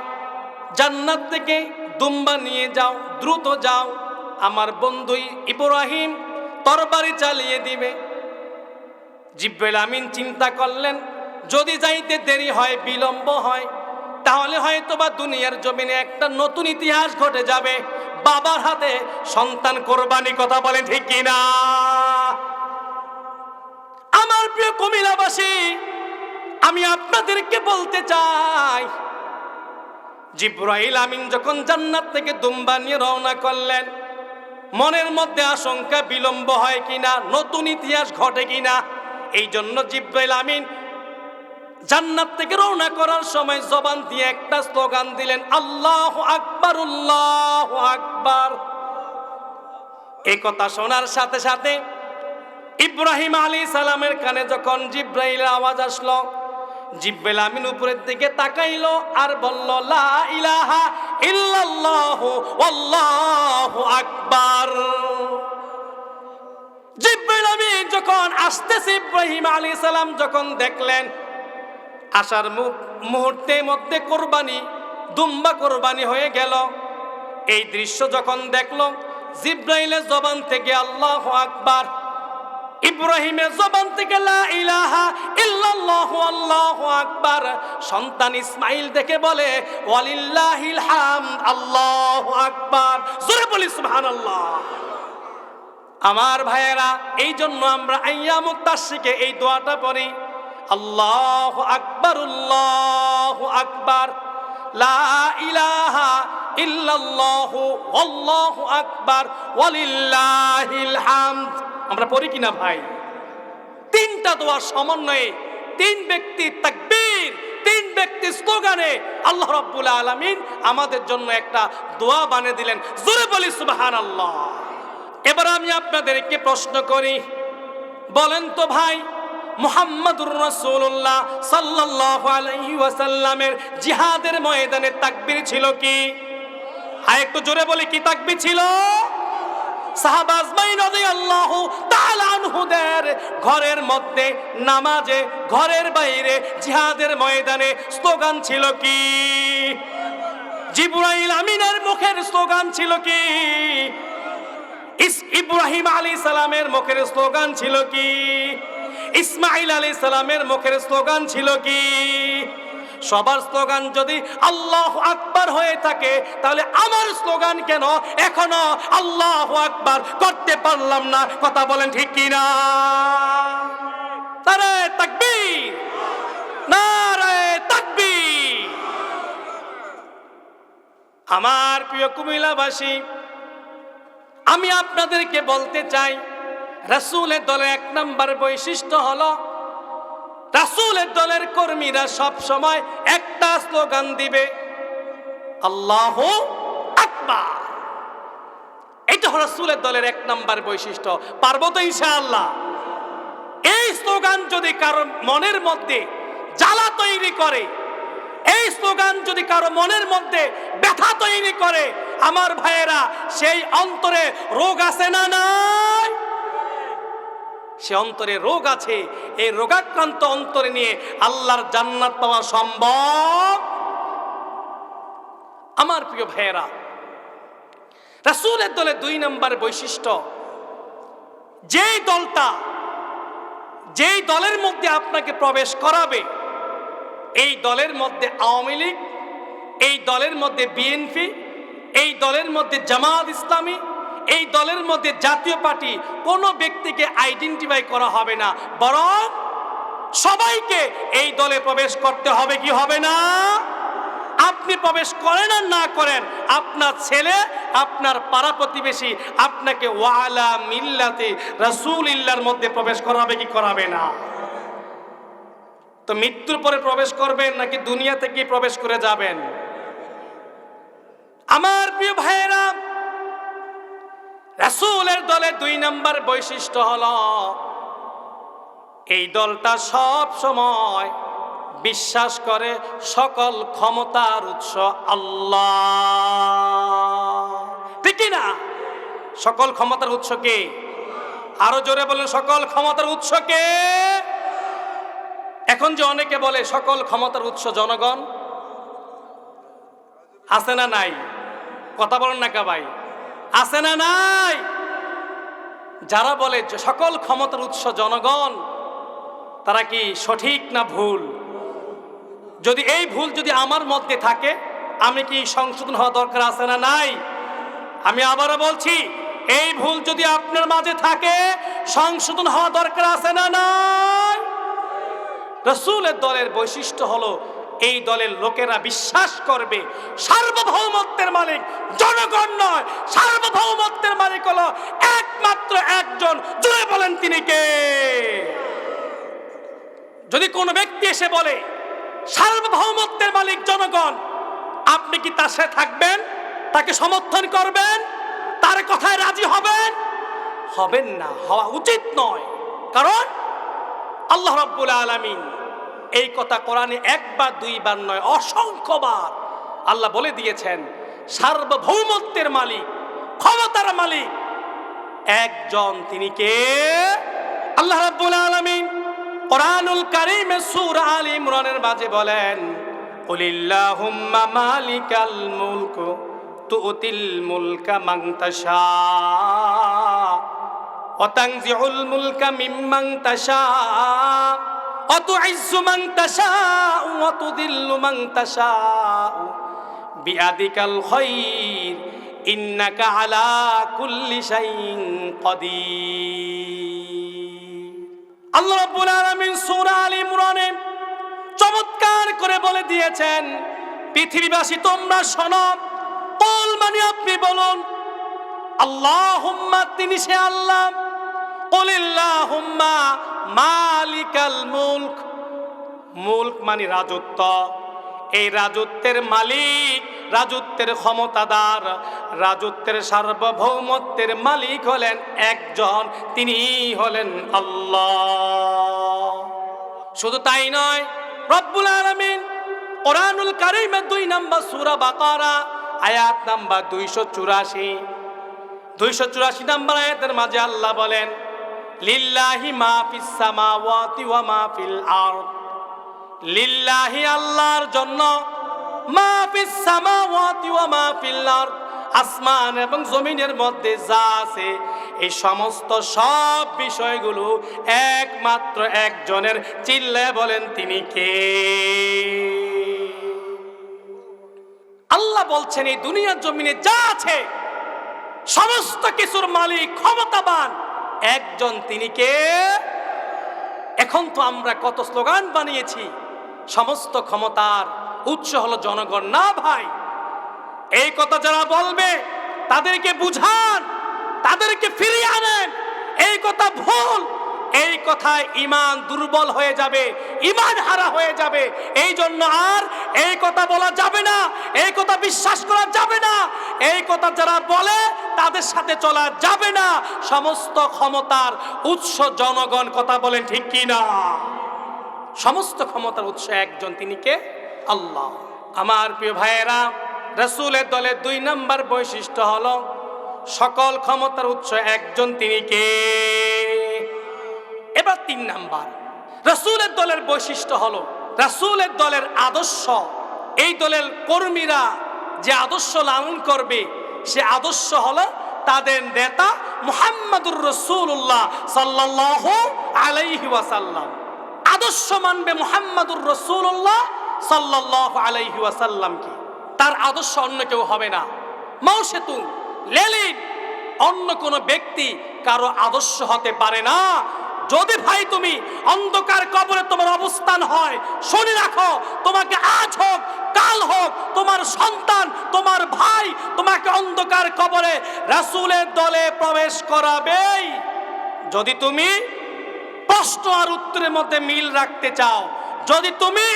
জান্নাত থেকে দুম্বা নিয়ে যাও, দ্রুত যাও, আমার বন্ধু ইব্রাহিম তরবারি চালিয়ে দিবে। জিবরাইল আমিন চিন্তা করলেন যদি যাইতে দেরি হয়, বিলম্ব হয়, তাহলে হয়তোবা দুনিয়ার জমিনে একটা নতুন ইতিহাস ঘটে যাবে, বাবার হাতে সন্তান কোরবানি। কথা বলেন ঠিক কিনা? আমার প্রিয় কুমিল্লাবাসী, আমি আপনাদেরকে বলতে চাই, জিবরাইল আমিন যখন জান্নাত থেকে দুম্বা নিয়ে রওনা করলেন, মনের মধ্যে আশঙ্কা বিলম্ব হয় কিনা, নতুন ইতিহাস ঘটে কিনা। এই জন্য জিবরাইল আমিন জান্নাত থেকে রওনা করার সময় জবান দিয়ে একটা স্লোগান দিলেন, আল্লাহু আকবার, আল্লাহু আকবার। এই কথা শোনার সাথে সাথে ইব্রাহিম আলাইহিস সালামের কানে যখন জিবরাইলের আওয়াজ আসলো, জিবরাইল আমিন উপরের দিকে তাকাইলো আর বলল লা ইলাহা ইল্লাল্লাহু আল্লাহু আকবার। জিবরাইল আমিন যখন আসতেছে, ইব্রাহিম আলাইহিস সালাম যখন দেখলেন, আসার মুহূর্তের মধ্যে কোরবানি, দুম্বা কোরবানি হয়ে গেল। এই দৃশ্য যখন দেখলো, জিবরাইলের জবান থেকে আল্লাহু আকবার, ইব্রাহিমের জবান থেকে লা ইলাহা ইল্লাল্লাহু আল্লাহু আকবার। সন্তান ইসমাঈল দেখে বলে ওয়ালিল্লাহিল হামদ, আল্লাহু আকবার। জোরে বলি সুবহানাল্লাহ। আমার ভাইয়েরা, এই জন্য আমরা আইয়ামুত তাশরিকে এই দোয়াটা পড়ি, আল্লাহু আকবার, আল্লাহু আকবার, লা ইলাহা ইল্লাল্লাহু আল্লাহু আকবার, ওয়ালিল্লাহিল হামদ। আমরা পড়ি কিনা ভাই? তিনটা দোয়ার সমন্বয়ে, তিন ব্যক্তি তাকবীর, তিন ব্যক্তি স্লোগানে আল্লাহ রাব্বুল আলামিন আমাদের জন্য একটা দোয়া বানিয়ে দিলেন। জোরে বলি সুবহানাল্লাহ। এবার আমি আপনাদেরকে প্রশ্ন করি, বলেন তো ভাই, মুহাম্মাদুর রাসূলুল্লাহ সাল্লাল্লাহু আলাইহি ওয়াসাল্লামের জিহাদের ময়দানে তাকবীর ছিল কি? আর একটু জোরে বলি, কি তাকবীর ছিল? সাহাবা আজমাইন রাদিয়াল্লাহু তাআলা আনহুদের ঘরের মধ্যে, নামাজে, ঘরের বাইরে, জিহাদের ময়দানে স্লোগান ছিল কি? জিবরাইল আমিনের মুখের স্লোগান ছিল কি? ইব্রাহিম আলাইহিস সালামের মুখের স্লোগান ছিল কি? ইসমাঈল আলাইহিস সালামের মুখের স্লোগান ছিল কি? সবার স্লোগান যদি আল্লাহু আকবার হয়ে থাকে, তাহলে আমার স্লোগান কেন এখনো আল্লাহু আকবার করতে পারলাম না? কথা বলেন ঠিক কি না? নারে তাকবীর, নারে তাকবীর। আমার প্রিয় কুমিল্লাবাসী, আমি আপনাদেরকে বলতে চাই, রাসূলের দলের এক নাম্বার বৈশিষ্ট্য হলো, রাসূলের দলের কর্মীরা সব সময় একটা স্লোগান দিবে, আল্লাহু আকবার। এটা হলো রাসূলের দলের এক নাম্বার বৈশিষ্ট্য। পারবো তো ইনশাআল্লাহ? এই স্লোগান যদি কারো মনের মধ্যে জ্বালা তৈরি করে, এই স্লোগান যদি কারো মনের মধ্যে ব্যথা তৈরি করে, আমার ভাইয়েরা, সেই অন্তরে রোগ আছে না নাই? সে অন্তরে রোগ আছে। এই রোগাক্রান্ত অন্তরে নিয়ে আল্লাহর জান্নাত পাওয়া সম্ভব? আমার প্রিয় ভাইয়েরা, রাসূলের দলের 2 নম্বর বৈশিষ্ট্য, যেই দলটা, যেই দলের মধ্যে আপনাকে প্রবেশ করাবে, এই দলের মধ্যে আওয়ামী লীগ, এই দলের মধ্যে বিএনপি, এই দলের মধ্যে জামাত ইসলামী, এই দলের মধ্যে জাতীয় পার্টি, কোনো ব্যক্তিকে আইডেন্টিফাই করা হবে না, বরং সবাইকে এই দলে প্রবেশ করতে হবে কি হবে না? আপনি প্রবেশ করেন আর না করেন, আপনার ছেলে, আপনার পাড়া প্রতিবেশী আপনাকে ওয়ালা মিল্লাতে রাসূলিল্লাহর মধ্যে প্রবেশ করাবে কি করাবে না? তো মৃত্যুর পরে প্রবেশ করবেন নাকি দুনিয়া থেকে প্রবেশ করে যাবেন? আমার প্রিয় ভাইয়েরা, রাসূলের দলের 2 নম্বর বৈশিষ্ট্য হলো, এই দলটা সব সময় বিশ্বাস করে সকল ক্ষমতার উৎস আল্লাহ। ঠিক না? সকল ক্ষমতার উৎস কে? আরো জোরে বলেন, সকল ক্ষমতার উৎস কে? এখন যে অনেকে বলে সকল ক্ষমতার উৎস জনগণ, আছে না নাই? কথা বলেন না কা ভাই, আছে না নাই? যারা বলে যে সকল ক্ষমতার উৎস জনগণ, তারা কি সঠিক না ভুল? যদি এই ভুল যদি আমার মধ্যে থাকে, আমি কি সংশোধন হওয়া দরকার আছে না নাই? আমি আবারও বলছি, এই ভুল যদি আপনার মাঝে থাকে, সংশোধন হওয়া দরকার আছে না নাই? রাসূলের দলের বৈশিষ্ট্য হলো, এই দলের লোকেরা বিশ্বাস করবে সার্বভৌমত্বের মালিক জনগণ নয়, সার্বভৌমত্বের মালিক হলো একমাত্র একজন। জোরে বলেন, তিনি কে? যদি কোনো ব্যক্তি এসে বলে সার্বভৌমত্বের মালিক জনগণ, আপনি কি তার সাথে থাকবেন? তাকে সমর্থন করবেন? তার কথায় রাজি হবেন? হবেন না, হওয়া উচিত নয়। কারণ আল্লাহ রাব্বুল আলামিন এই কথা কোরআনে 1 বার 2 বার নয়, অসংখ্যবার আল্লাহ বলে দিয়েছেন, সার্বভৌমত্বের মালিক, ক্ষমতার মালিক একজন, তিনি কে? আল্লাহ রাব্বুল আলামিন কোরআনুল কারীমে সূরা আলে ইমরানের মাঝে বলেন, কুলিল্লাহুম্মা মালিকাল মুলক তুতিল মুলকা মান তাশা ওয়া তানজিউল মুলকা মিম্মান তাশা ওয়া তুইজ্জু মান তাশা ওয়া তুযিল্লু মান তাশা বিয়াদিকাল খায়র ইন্নাকা আলা কুল্লি শাইইন কাদির। আল্লাহ রাব্বুল আলামিন সূরা আলে ইমরানে চমৎকার করে বলে দিয়েছেন, পৃথিবীবাসী তোমরা শোনো, কুল মানে আপনি বলুন, আল্লাহুম্মা, তিনি সে আল্লাহ, কুলিল্লাহুম্মা মালিকাল মুলক, মুলক মানে রাজত্ব, এই রাজত্বের মালিক, রাজত্বের ক্ষমতাদার, রাজত্বের সার্বভৌমত্বের মালিক হলেন একজন, তিনি হলেন আল্লাহ। শুধু তাই নয়, রব্বুল আলামিন কোরআনুল কারীমের 2 নম্বর সূরা বাকারা আয়াত নাম্বার 284 নম্বর আয়াতের মাঝে আল্লাহ বলেন, লিল্লাহি মা ফিস সামাওয়াতি ওয়া মা ফিল আরদ। লিল্লাহি আল্লাহর জন্য, মা ফিস সামাওয়াতি ওয়া মা ফিল আরদ, আসমান এবং জমিনের মধ্যে যা আছে এই সমস্ত সব বিষয়গুলো একমাত্র একজনের। চিল্লায় বলেন তিনি কে? আল্লাহ বলছেন এই দুনিয়ার জমিনে যা আছে সমস্ত কিছুর মালিক, ক্ষমতাবান একজন, তিনি কে? এখন তো আমরা কত স্লোগান বানিয়েছি, সমস্ত ক্ষমতার উৎস হলো জনগণ। না ভাই, এই কথা যারা বলবে তাদেরকে বুঝান, তাদেরকে ফিরিয়ে আনেন। এই কথা ভুল, এই কথায় ঈমান দুর্বল হয়ে যাবে, ঈমান হারা হয়ে যাবে। এই জন্য আর এই কথা বলা যাবে না, এই কথা বিশ্বাস করা যাবে না। এই কথা যারা বলে তাদের সাথে চলা যাবে না। সমস্ত ক্ষমতার উৎস জনগণ। কথা বলেন ঠিক কি না? সমস্ত ক্ষমতার উৎস একজন, তিনি কে? আল্লাহ। আমার প্রিয় ভাইয়েরা, রাসূলের দলের 2 নম্বর বৈশিষ্ট্য হলো সকল ক্ষমতার উৎস একজন, তিনি কে? এবার 3 নাম্বার, রাসূলের দলের বৈশিষ্ট্য হলো রাসূলের দলের আদর্শ। এই দলের কর্মীরা যে আদর্শ লালন করবে সে আদর্শ হলো তাদের নেতা মুহাম্মাদুর রাসূলুল্লাহ সাল্লাল্লাহু আলাইহি ওয়াসাল্লাম। আদর্শ মানবে মুহাম্মাদুর রাসূলুল্লাহ সাল্লাল্লাহু আলাইহি ওয়াসাল্লামকে। তার আদর্শ অন্য কেউ হবে না। মাও সেতুং, লেনিন, অন্য কোনো ব্যক্তি কারো আদর্শ হতে পারে না। যদি ভাই তুমি অন্ধকার কবরে তোমার অবস্থান হয়, শুনে রাখো, তোমাকে আজ হোক কাল হোক তোমার সন্তান, তোমার ভাই তোমাকে অন্ধকার কবরে রাসূলের দলে প্রবেশ করাবেই। যদি তুমি প্রশ্ন আর উত্তরের মধ্যে মিল রাখতে চাও, যদি তুমি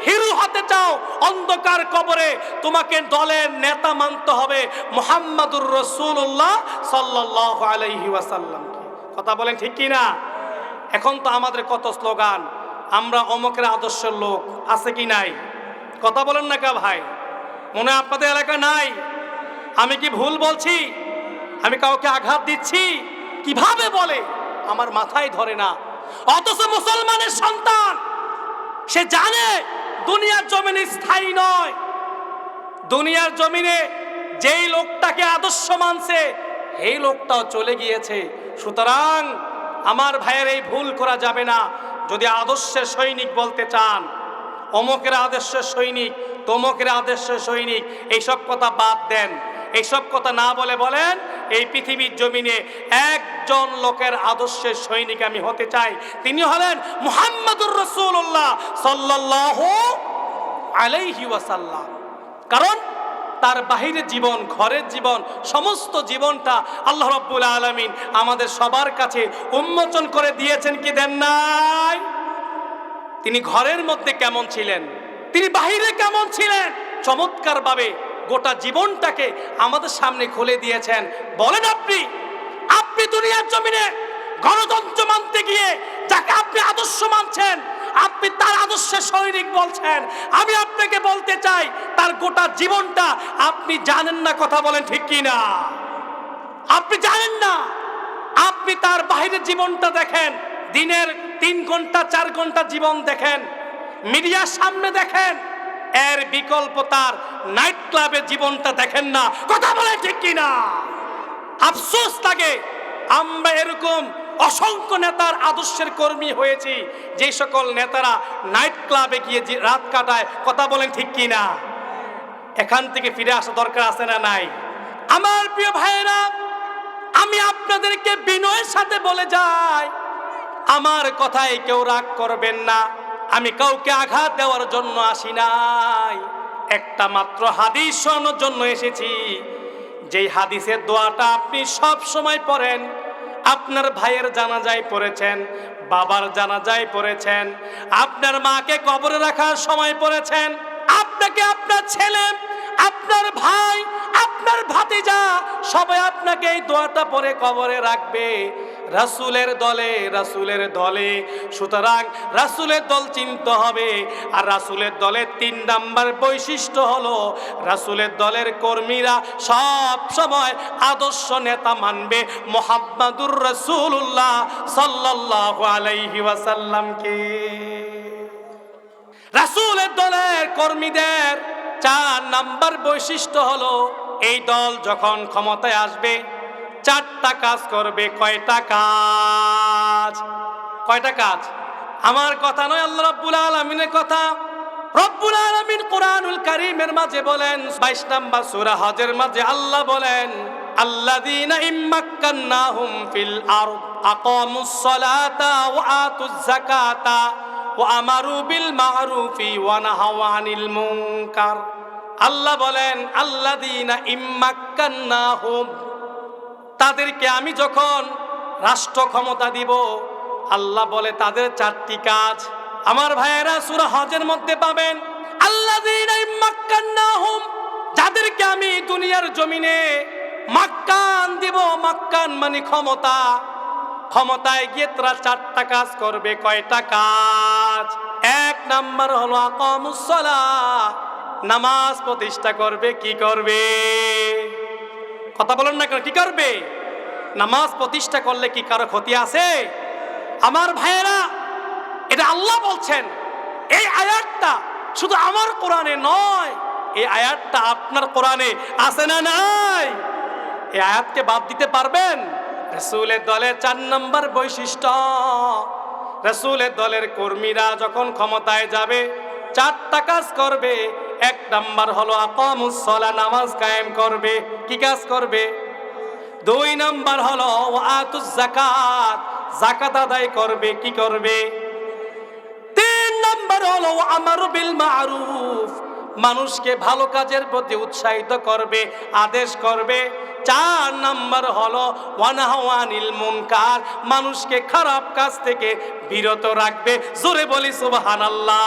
হিরো হতে চাও, অন্ধকার কবরে তোমাকে দলের নেতা মানতে হবে মুহাম্মাদুর রাসূলুল্লাহ সাল্লাল্লাহু আলাইহি ওয়াসাল্লামকে। কথা বলেন ঠিক কি না? এখন তো আমাদের কত স্লোগান, আমরা অমুকের আদর্শের লোক, আছে কি নাই? কথা বলেন না কা ভাই? মনে হয় আপনাদের এলাকা নাই? আমি কি ভুল বলছি? আমি কাউকে আঘাত দিচ্ছি? কিভাবে বলে আমার মাথায় ধরে না। অথচ মুসলমানের সন্তান, সে জানে দুনিয়ার জমিনে স্থায়ী নয়। দুনিয়ার জমিনে যেই লোকটাকে আদর্শ মানছে এই লোকটাও চলে গিয়েছে। সুতরাং আমার ভাইয়ের এই ভুল করা যাবে না। যদি আদর্শের সৈনিক বলতে চান, অমুকের আদর্শের সৈনিক, তমুকের আদর্শের সৈনিক, এইসব কথা বাদ দেন। এইসব কথা না বলে বলেন এই পৃথিবীর জমিনে একজন লোকের আদর্শের সৈনিক আমি হতে চাই, তিনি হলেন মুহাম্মাদুর রাসূলুল্লাহ সাল্লাল্লাহু আলাইহি ওয়াসাল্লাম। কারণ তার বাহিরের জীবন, ঘরের জীবন, সমস্ত জীবনটা আল্লাহ রাব্বুল আলামিন আমাদের সবার কাছে উন্মোচন করে দিয়েছেন কি দেন নাই? তিনি ঘরের মধ্যে কেমন ছিলেন, তিনি বাহিরে কেমন ছিলেন, চমৎকারভাবে গোটা জীবনটাকে আমাদের সামনে খুলে দিয়েছেন। বলেন আপনি দুনিয়ার জমিনে গণতন্ত্র মানতে গিয়ে যাকে আপনি আদর্শ মানছেন, আপনি তার আদর্শের সৈনিক বলছেন। আমি আপনাকে বলতে চাই তার গোটা জীবনটা আপনি জানেন না। কথা বলেন ঠিক কি না? আপনি জানেন না। আপনি তার বাইরের জীবনটা দেখেন, দিনের 3 ঘন্টা 4 ঘন্টা জীবন দেখেন, মিডিয়ার সামনে দেখেন, এর বিকল্প তার নাইট ক্লাবের জীবনটা দেখেন না। কথা বলেন ঠিক কি না? আফসোস লাগে আমরা এরকম অসংখ্য নেতার আদর্শের কর্মী হয়েছি, যে সকল নেতারা নাইট ক্লাবে গিয়ে রাত কাটায়। কথা বলেন ঠিক কি না? এখান থেকে ফিরে আসা দরকার আছে না নাই? আমার প্রিয় ভাইয়েরা, আমি আপনাদেরকে বিনয়ের সাথে বলে যাই, আমার কথায় কেউ রাগ করবেন না। আমি কাউকে আঘাত দেওয়ার জন্য আসি নাই, একটা মাত্র হাদিস শোনানোর জন্য এসেছি। যেই হাদিসের দোয়াটা আপনি সব সময় পড়েন, আপনার ভাইয়ের জানাজায় পড়েছেন, বাবার জানাজায় পড়েছেন, আপনার মাকে কবরে রাখার সময় পড়েছেন, আপনার আপনাকে আপনার ছেলে, আপনার ভাই, আপনার ভাতিজা সবাই আপনাকে এই দোয়াটা পরে কবরে রাখবে, রাসূলের দলে, রাসূলের দলে। সুতরাং রাসূলের দল চিনতে হবে। আর রাসূলের দলের 3 নাম্বার বৈশিষ্ট্য হলো রাসূলের দলের কর্মীরা সব সময় আদর্শ নেতা মানবে মুহাম্মাদুর রাসূলুল্লাহ সাল্লাল্লাহু আলাইহি ওয়াসাল্লামকে। রাসূলের দলের কর্মীদের 4 নাম্বার বৈশিষ্ট্য হলো এই দল যখন ক্ষমতায় আসবে 4টা কাজ করবে। কয়টা কাজ? কয়টা কাজ? আমার কথা নয়, আল্লাহ রাব্বুল আলামিনের কথা। রব্বুল আলামিন কোরআনুল কারীমের মাঝে বলেন, 22 নম্বর সূরা হজের মাঝে আল্লাহ বলেন, আল্লাযীনা ইম্মাক্কান্নাহুম ফিল আরদ আকামুস সালাতা ওয়া আতুজ যাকাতা ওয়া আমারু বিল মা'রুফি ওয়া নাহাউ আনিল মুনকার। আল্লাহ বলেন আল্লাযীনা ইম্মাক্কান্নাহুম, তাদেরকে আমি যখন রাষ্ট্র ক্ষমতা দিব, আল্লাহ বলে তাদের 4টি কাজ। আমার ভাইয়েরা সূরা হজের মধ্যে পাবেন, আল্লাযীনা ইম্মাক্কান্নাহুম, যাদেরকে আমি দুনিয়ার জমিনে মাক্কান দিব। মাক্কান মানে ক্ষমতা। ক্ষমতায় গিয়ে তারা 4টা কাজ করবে। কয়টা কাজ? 1 নাম্বার হলো আকামুস সালাহ, নামাজ প্রতিষ্ঠা করবে। কি করবে? কথা বলেন না কেন? কি করবে? নামাজ প্রতিষ্ঠা করলে কি কারো ক্ষতি আছে? আমার ভাইয়েরা, এটা আল্লাহ বলছেন। এই আয়াতটা শুধু আমার কোরআনে নয়, এই আয়াতটা আপনার কোরআনে আছে না নাই? এই আয়াতকে বাদ দিতে পারবেন? রাসূলের দলের 4 নম্বর বৈশিষ্ট্য, রাসূলের দলের কর্মীরা যখন ক্ষমতায় যাবে 4টা কাজ করবে। 1 নাম্বার হলো আকামুস সালাহ, নামাজ কায়েম করবে। কি কাজ করবে? 2 নাম্বার হলো আতুজ যাকাত, যাকাত আদায় করবে। কি করবে? 3 নাম্বার হলো আমারু বিল মা'রুফ, মানুষকে ভালো কাজের প্রতি উৎসাহিত করবে, আদেশ করবে। 4 নাম্বার হলো ওয়া নাহাউ আনিল মুনকার, মানুষকে খারাপ কাজ থেকে বিরত রাখবে। জোরে বলি সুবহানাল্লাহ।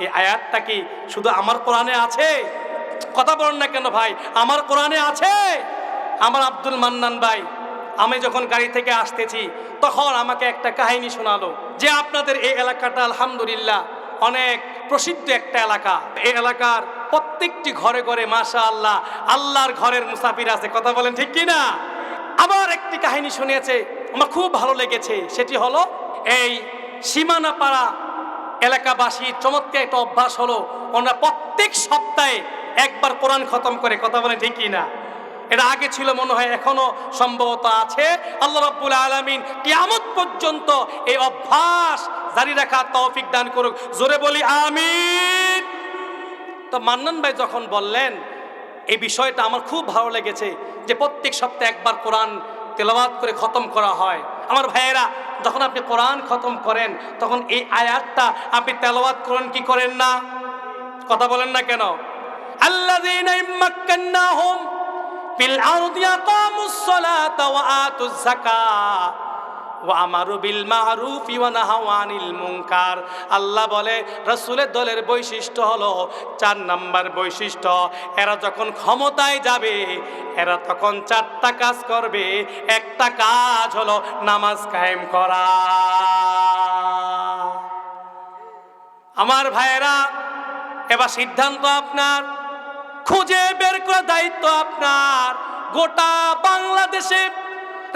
এই আয়াতটা কি শুধু আমার কোরআনে আছে? কথা বলেন না কেন ভাই? আমার কোরআনে আছে। আমার আব্দুল মান্নান ভাই, আমি যখন গাড়ি থেকে আসতেছি তখন আমাকে একটা কাহিনী শোনালো যে আপনাদের এই এলাকাটা আলহামদুলিল্লাহ অনেক প্রসিদ্ধ একটা এলাকা। এই এলাকার প্রত্যেকটি ঘরে ঘরে মাশাআল্লাহ আল্লাহর ঘরের মুসাফির আছে। কথা বলেন ঠিক কি না? আবার একটি কাহিনী শুনিয়েছে, আমার খুব ভালো লেগেছে। সেটি হলো এই সীমানা পাড়া এলাকাবাসীর চমৎকার একটা অভ্যাস হলো, ওনারা প্রত্যেক সপ্তাহে একবার কোরআন খতম করে। কথা বলেন ঠিক কি না? এটা আগে ছিল মনে হয়, এখনো সম্ভবত আছে। আল্লাহ রাব্বুল আলামিন কিয়ামত পর্যন্ত এই অভ্যাস জারি রাখার তৌফিক দান করুক। জোরে বলি আমিন। তো মান্নান ভাই যখন বললেন এই বিষয়টা আমার খুব ভালো লেগেছে যে প্রত্যেক সপ্তাহে একবার কোরআন তেলাওয়াত করে খতম করা হয়। আমার ভাইয়েরা, যখন আপনি কোরআন খতম করেন তখন এই আয়াতটা আপনি তেলাওয়াত করেন কি করেন না? কথা বলেন না কেন? আল্লাযীনা ইম্মাক্কান্নাহুম ফিল আরদি আকামুস সালাতা ওয়া আতুজ যাকাত ওয়া আমারু বিল মা'রুফি ওয়া নাহাউ আনিল মুনকার। আল্লাহ বলে রাসূলের দলের বৈশিষ্ট্য হলো 4 নাম্বার বৈশিষ্ট্য, এরা যখন ক্ষমতায় যাবে এরা তখন 4টা কাজ করবে। একটা কাজ হলো নামাজ কায়েম করা। আমার ভাইয়েরা, এবার সিদ্ধান্ত আপনার, খুঁজে বের করার দায়িত্ব আপনার। গোটা বাংলাদেশে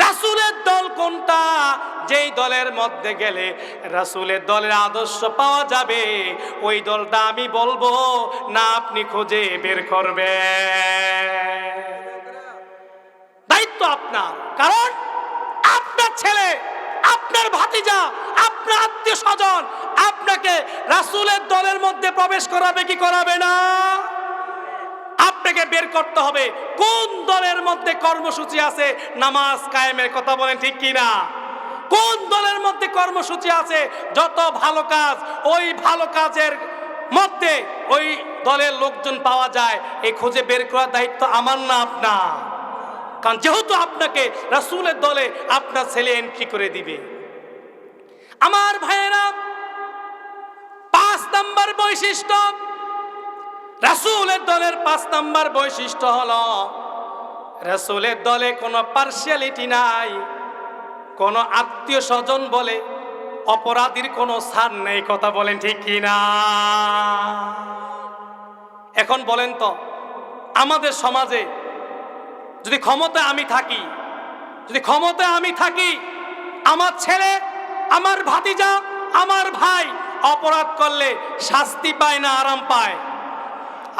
রাসূলের দল কোনটা, যেই দলের মধ্যে গেলে রাসূলের দলের আদর্শ পাওয়া যাবে ওই দলটা আমি বলবো না, আপনি খুঁজে বের করবেন। দায়িত্ব আপনার। কারণ আপনার ছেলে, আপনার ভাতিজা, আপনার আত্মীয় স্বজন আপনাকে রাসূলের দলের মধ্যে প্রবেশ করাবে কি করাবে না? আপনাকে বের করতে হবে কোন দলের মধ্যে কর্মসূচি আছে নামাজ কায়েমের। কথা বলেন ঠিক কি না? কোন দলের মধ্যে কর্মসূচি আছে যত ভালো কাজ, ওই ভালো কাজের মধ্যে ওই দলের লোকজন পাওয়া যায়, এই খুঁজে বের করার দায়িত্ব আমার না আপনার। কারণ যেহেতু আপনাকে রাসূলের দলে আপনার ছেলে এন্ট্রি করে দিবে। আমার ভাইয়েরা, 5 নাম্বার বৈশিষ্ট্য, রাসূলের দলের 5 নাম্বার বৈশিষ্ট্য হলো রাসূলের দলে কোনো পার্সিয়ালিটি নাই, কোনো আত্মীয় স্বজন বলে অপরাধীর কোনো ছাড় নেই। কথা বলেন ঠিক কিনা? এখন বলেন তো, আমাদের সমাজে যদি ক্ষমতায় আমি থাকি, আমার ছেলে, আমার ভাতিজা, আমার ভাই অপরাধ করলে শাস্তি পায় না আরাম পায়?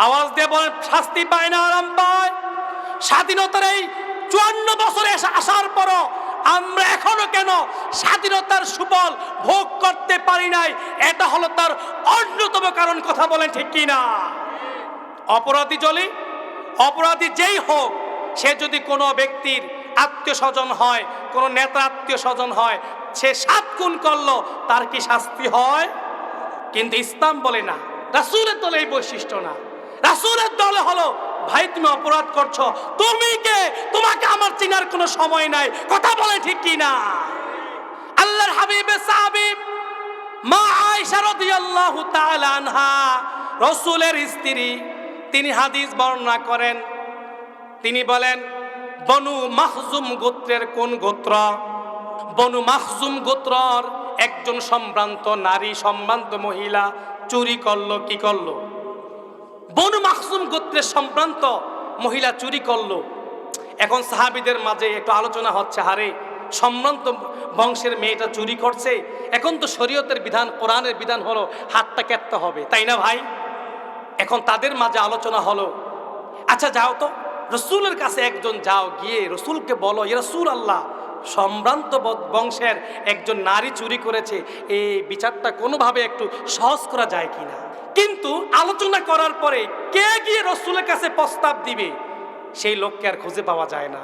আওয়াজ দিয়ে বলেন, শাস্তি পায় না আরাম পায়? স্বাধীনতার এই 54 বছরে আসার পরও আমরা এখনো কেন স্বাধীনতার সুফল ভোগ করতে পারি নাই? এটা হলো তার অন্যতম কারণ। কথা বলেন ঠিক কিনা? অপরাধী যেই হোক, সে যদি কোনো ব্যক্তির আত্মীয় স্বজন হয়, কোনো নেতা আত্মীয় স্বজন হয়, সে 7 খুন করলো, তার কি শাস্তি হয়? কিন্তু ইসলাম বলে না, রাসূলের দলে এই বৈশিষ্ট্য না। রাসূলের দলে হলো, ভাই তুমি অপরাধ করছো, তুমি কে? তোমাকে আমার চিনার কোনো সময় নাই। কথা বলে ঠিক কিনা? আল্লাহর হাবিবের সাহাবী মা আয়েশা রাদিয়াল্লাহু তাআলা আনহা, রাসূলের স্ত্রী, তিনি হাদিস বর্ণনা করেন। তিনি বলেন, বনু মাখজুম গোত্রের কোন গোত্র? বনু মাখজুম গোত্রর একজন সম্ভ্রান্ত নারী, সম্ভ্রান্ত মহিলা চুরি করলো। কি করলো? বনু মাখজুম গোত্রের সম্ভ্রান্ত মহিলা চুরি করলো। এখন সাহাবীদের মাঝে একটু আলোচনা হচ্ছে, হারে সম্ভ্রান্ত বংশের মেয়েটা চুরি করছে, এখন তো শরীয়তের বিধান, কোরআনের বিধান হলো হাতটা কাটতে হবে, তাই না ভাই? এখন তাদের মাঝে আলোচনা হলো, আচ্ছা যাও তো রসুলের কাছে একজন যাও, গিয়ে রসুলকে বলো, ইয়া রাসূলুল্লাহ, সম্ভ্রান্ত বংশের একজন নারী চুরি করেছে, এই বিচারটা কোনোভাবে একটু সহজ করা যায় কিনা। কিন্তু আলোচনা করার পরে কে গিয়ে রসুলের কাছে প্রস্তাব দিবে, সেই লোককে আর খুঁজে পাওয়া যায় না,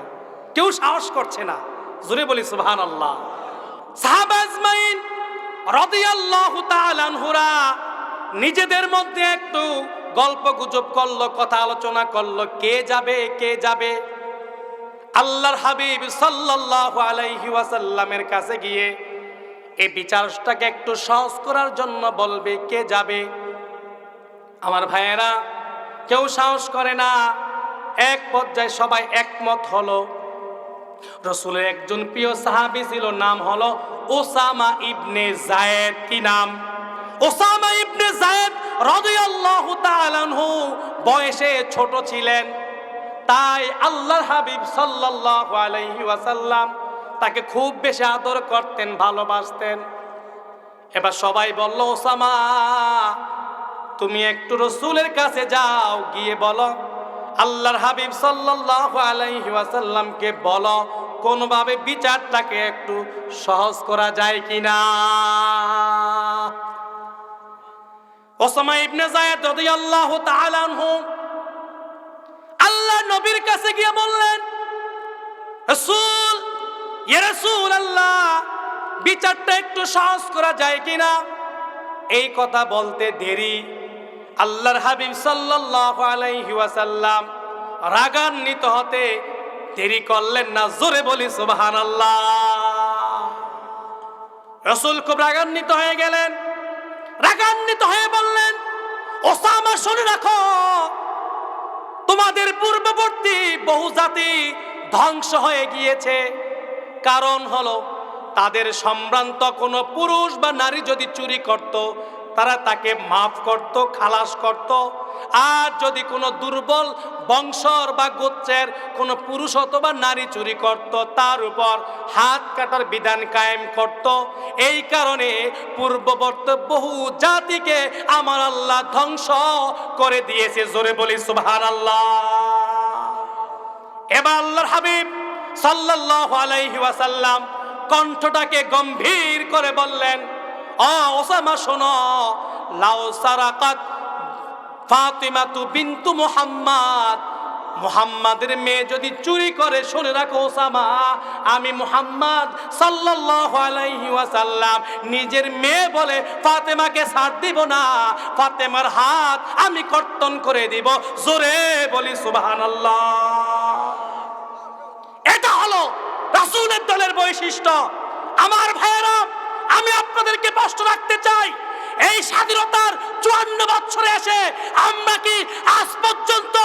কেউ সাহস করছে না। জোরে বলি সুবহানাল্লাহ। সাহাবা আজমাইন রাদিয়াল্লাহু তাআলা আনহুরা নিজেদের মধ্যে একটু গল্প গুজব করলো, কথা আলোচনা করলো, কে যাবে। আল্লাহর হাবিব সাল্লাল্লাহু আলাইহি ওয়াসাল্লামের কাছে গিয়ে এই বিচারটাকে একটু সহজ করার জন্য বলবে, কে যাবে? আমার ভাইয়েরা, কেউ সাহস করে না। এক পর্যায়ে সবাই একমত হলো। রাসূলের একজন প্রিয় সাহাবী ছিল, নাম হলো ওসামা ইবনে যায়েদ। কি নাম? ওসামা ইবনে যায়েদ রাদিয়াল্লাহু তাআলা আনহু বয়সে ছোট ছিলেন, তাই আল্লাহর হাবিব সাল্লাল্লাহু আলাইহি ওয়াসাল্লাম তাকে খুব বেশি আদর করতেন, ভালোবাসতেন। এবার সবাই বলল, ওসামা তুমি একটু রাসূলের কাছে যাও, গিয়ে বলো, আল্লাহর হাবিব সাল্লাল্লাহু আলাইহি ওয়াসাল্লামকে বলো, কোনোভাবে বিচারটাকে একটু সহজ করা যায় কিনা। ওসামা ইবনে যায়েদ রাদিয়াল্লাহু তাআলা আনহু আল্লাহর নবীর কাছে গিয়ে বললেন, রাসূল, ইয়া রাসূলুল্লাহ, বিচারটা একটু সহজ করা যায় কিনা। এই কথা বলতে দেরি আল্লাহর হাবিব সাল্লাল্লাহু আলাইহি ওয়াসাল্লাম রাগান্বিত হতে দেরি করলেন না। জোরে বলি সুবহানাল্লাহ। রাসূল খুব রাগান্বিত হয়ে গেলেন। রাগান্বিত হয়ে বললেন, ওসামা শুনে রাখো, তোমাদের পূর্ববর্তী বহু জাতি ধ্বংস হয়ে গিয়েছে। কারণ হলো, তাদের সম্ভ্রান্ত কোনো পুরুষ বা নারী যদি চুরি করত, তারা তাকে মাফ করত, খালাস করত। আর যদি কোনো দুর্বল বংশর বা গোত্রের কোনো পুরুষ অথবা নারী চুরি করত, তার উপর হাত কাটার বিধান কায়েম করত। এই কারণে পূর্ববর্তী বহু জাতিকে আমার আল্লাহ ধ্বংস করে দিয়েছে। জোরে বলি সুবহানাল্লাহ। এবার আল্লাহর হাবিব সাল্লাল্লাহু আলাইহি ওয়াসাল্লাম কণ্ঠটাকে গম্ভীর করে বললেন, ওসামা শোনো, লাউ সারাকাত ফাতিমাতু বিনতু মুহাম্মদ, মুহাম্মাদের মেয়ে যদি চুরি করে, শুনে রাখো ওসামা, আমি মুহাম্মদ সাল্লাল্লাহু আলাইহি ওয়াসাল্লাম নিজের মেয়ে বলে ফাতেমাকে ছাড় দিব না, ফাতেমার হাত আমি কর্তন করে দিব। জোরে বলি সুবহানাল্লাহ। এটা হলো রাসূলের দলের বৈশিষ্ট্য। আমার ভাইয়েরা, আমি আপনাদেরকে প্রশ্ন রাখতে চাই, এই স্বাধীনতার 54 বছরে এসে আমরা কি আজ পর্যন্ত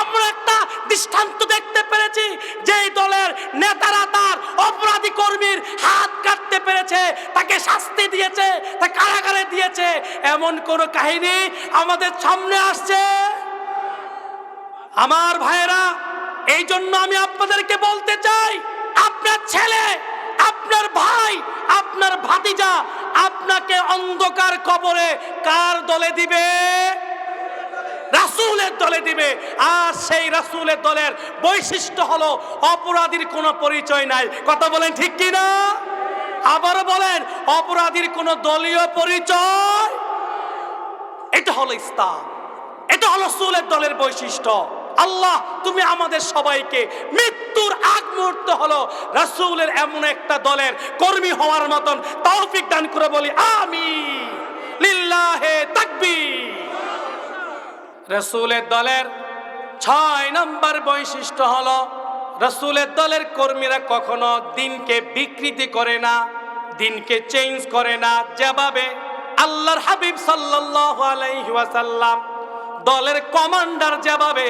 এমন একটা দৃষ্টান্ত দেখতে পেরেছি যেই দলের নেতারা তার অপরাধী কর্মীর হাত কাটতে পেরেছে, তাকে শাস্তি দিয়েছে, তা কারাগারে দিয়েছে? এমন কোন কাহিনী আমাদের সামনে আসছে? আমার ভাইয়েরা, এই জন্য আমি আপনাদেরকে বলতে চাই, আপনার ছেলে, আপনার ভাই, আপনার ভাতিজা আপনাকে অন্ধকার কবরে কার দলে দিবে? রাসূলের দলে দিবে। আর সেই রাসূলের দলের বৈশিষ্ট্য হলো অপরাধীর কোনো পরিচয় নাই। কথা বলেন ঠিক কি না? আবারও বলেন, অপরাধীর কোনো দলীয় পরিচয়। এটা হলো ইসলাম, এটা হলো রাসূলের দলের বৈশিষ্ট্য। আল্লাহ, তুমি আমাদের সবাইকে মৃত্যুর আগ মুহূর্ত হলো রাসূলের এমন একটা দলের কর্মী হওয়ার মতন তৌফিক দান করে বলি আমিন। লিল্লাহে তাকবীর। রাসূলের দলের 6 নম্বর বৈশিষ্ট্য হলো রাসূলের দলের কর্মীরা কখনো দিনকে বিকৃতি করে না, দিনকে চেঞ্জ করে না। যেভাবে আল্লাহর হাবিব সাল্লাল্লাহু আলাইহি ওয়াসাল্লাম দলের কমান্ডার যেভাবে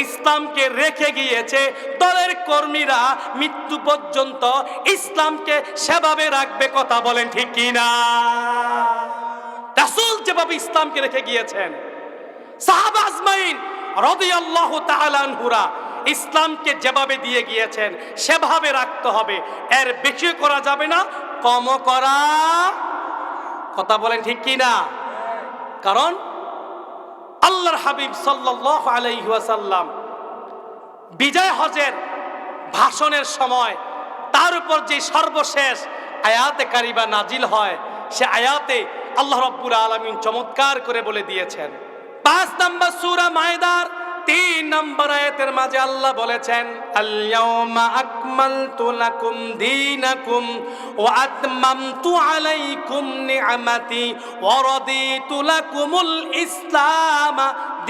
ইসলামকে রেখে গিয়েছে, দলের কর্মীরা মৃত্যু পর্যন্ত ইসলামকে সেভাবে রাখবে। কথা বলেন ঠিক কি না? রাসূল যেভাবে ইসলামকে রেখে গিয়েছেন, সাহাবা আজমাইন রাদিয়াল্লাহু তাআলা আনহুরা ইসলামকে যেভাবে দিয়ে গিয়েছেন সেভাবে রাখতে হবে। এর বেশি করা যাবে না, কমও করা। কথা বলেন ঠিক কি না? কারণ আল্লাহর হাবিব সাল্লাল্লাহু আলাইহি ওয়াসাল্লাম বিজয় হজের ভাষণের সময় তার উপর যে সর্বশেষ আয়াতে কারিমা নাজিল হয়, সে আয়াতে আল্লাহ রাব্বুল আলামিন চমৎকার করে বলে দিয়েছেন। 5 নম্বর সূরা মায়দার 3 নম্বর আয়াতের মাঝে আল্লাহ বলেছেন, আল-ইয়াওমা আকমালতু লাকুম দীনাকুম ওয়া আতমামতু আলাইকুম নি'মাতি ওয়া রাদিতু লাকুমুল ইসলাম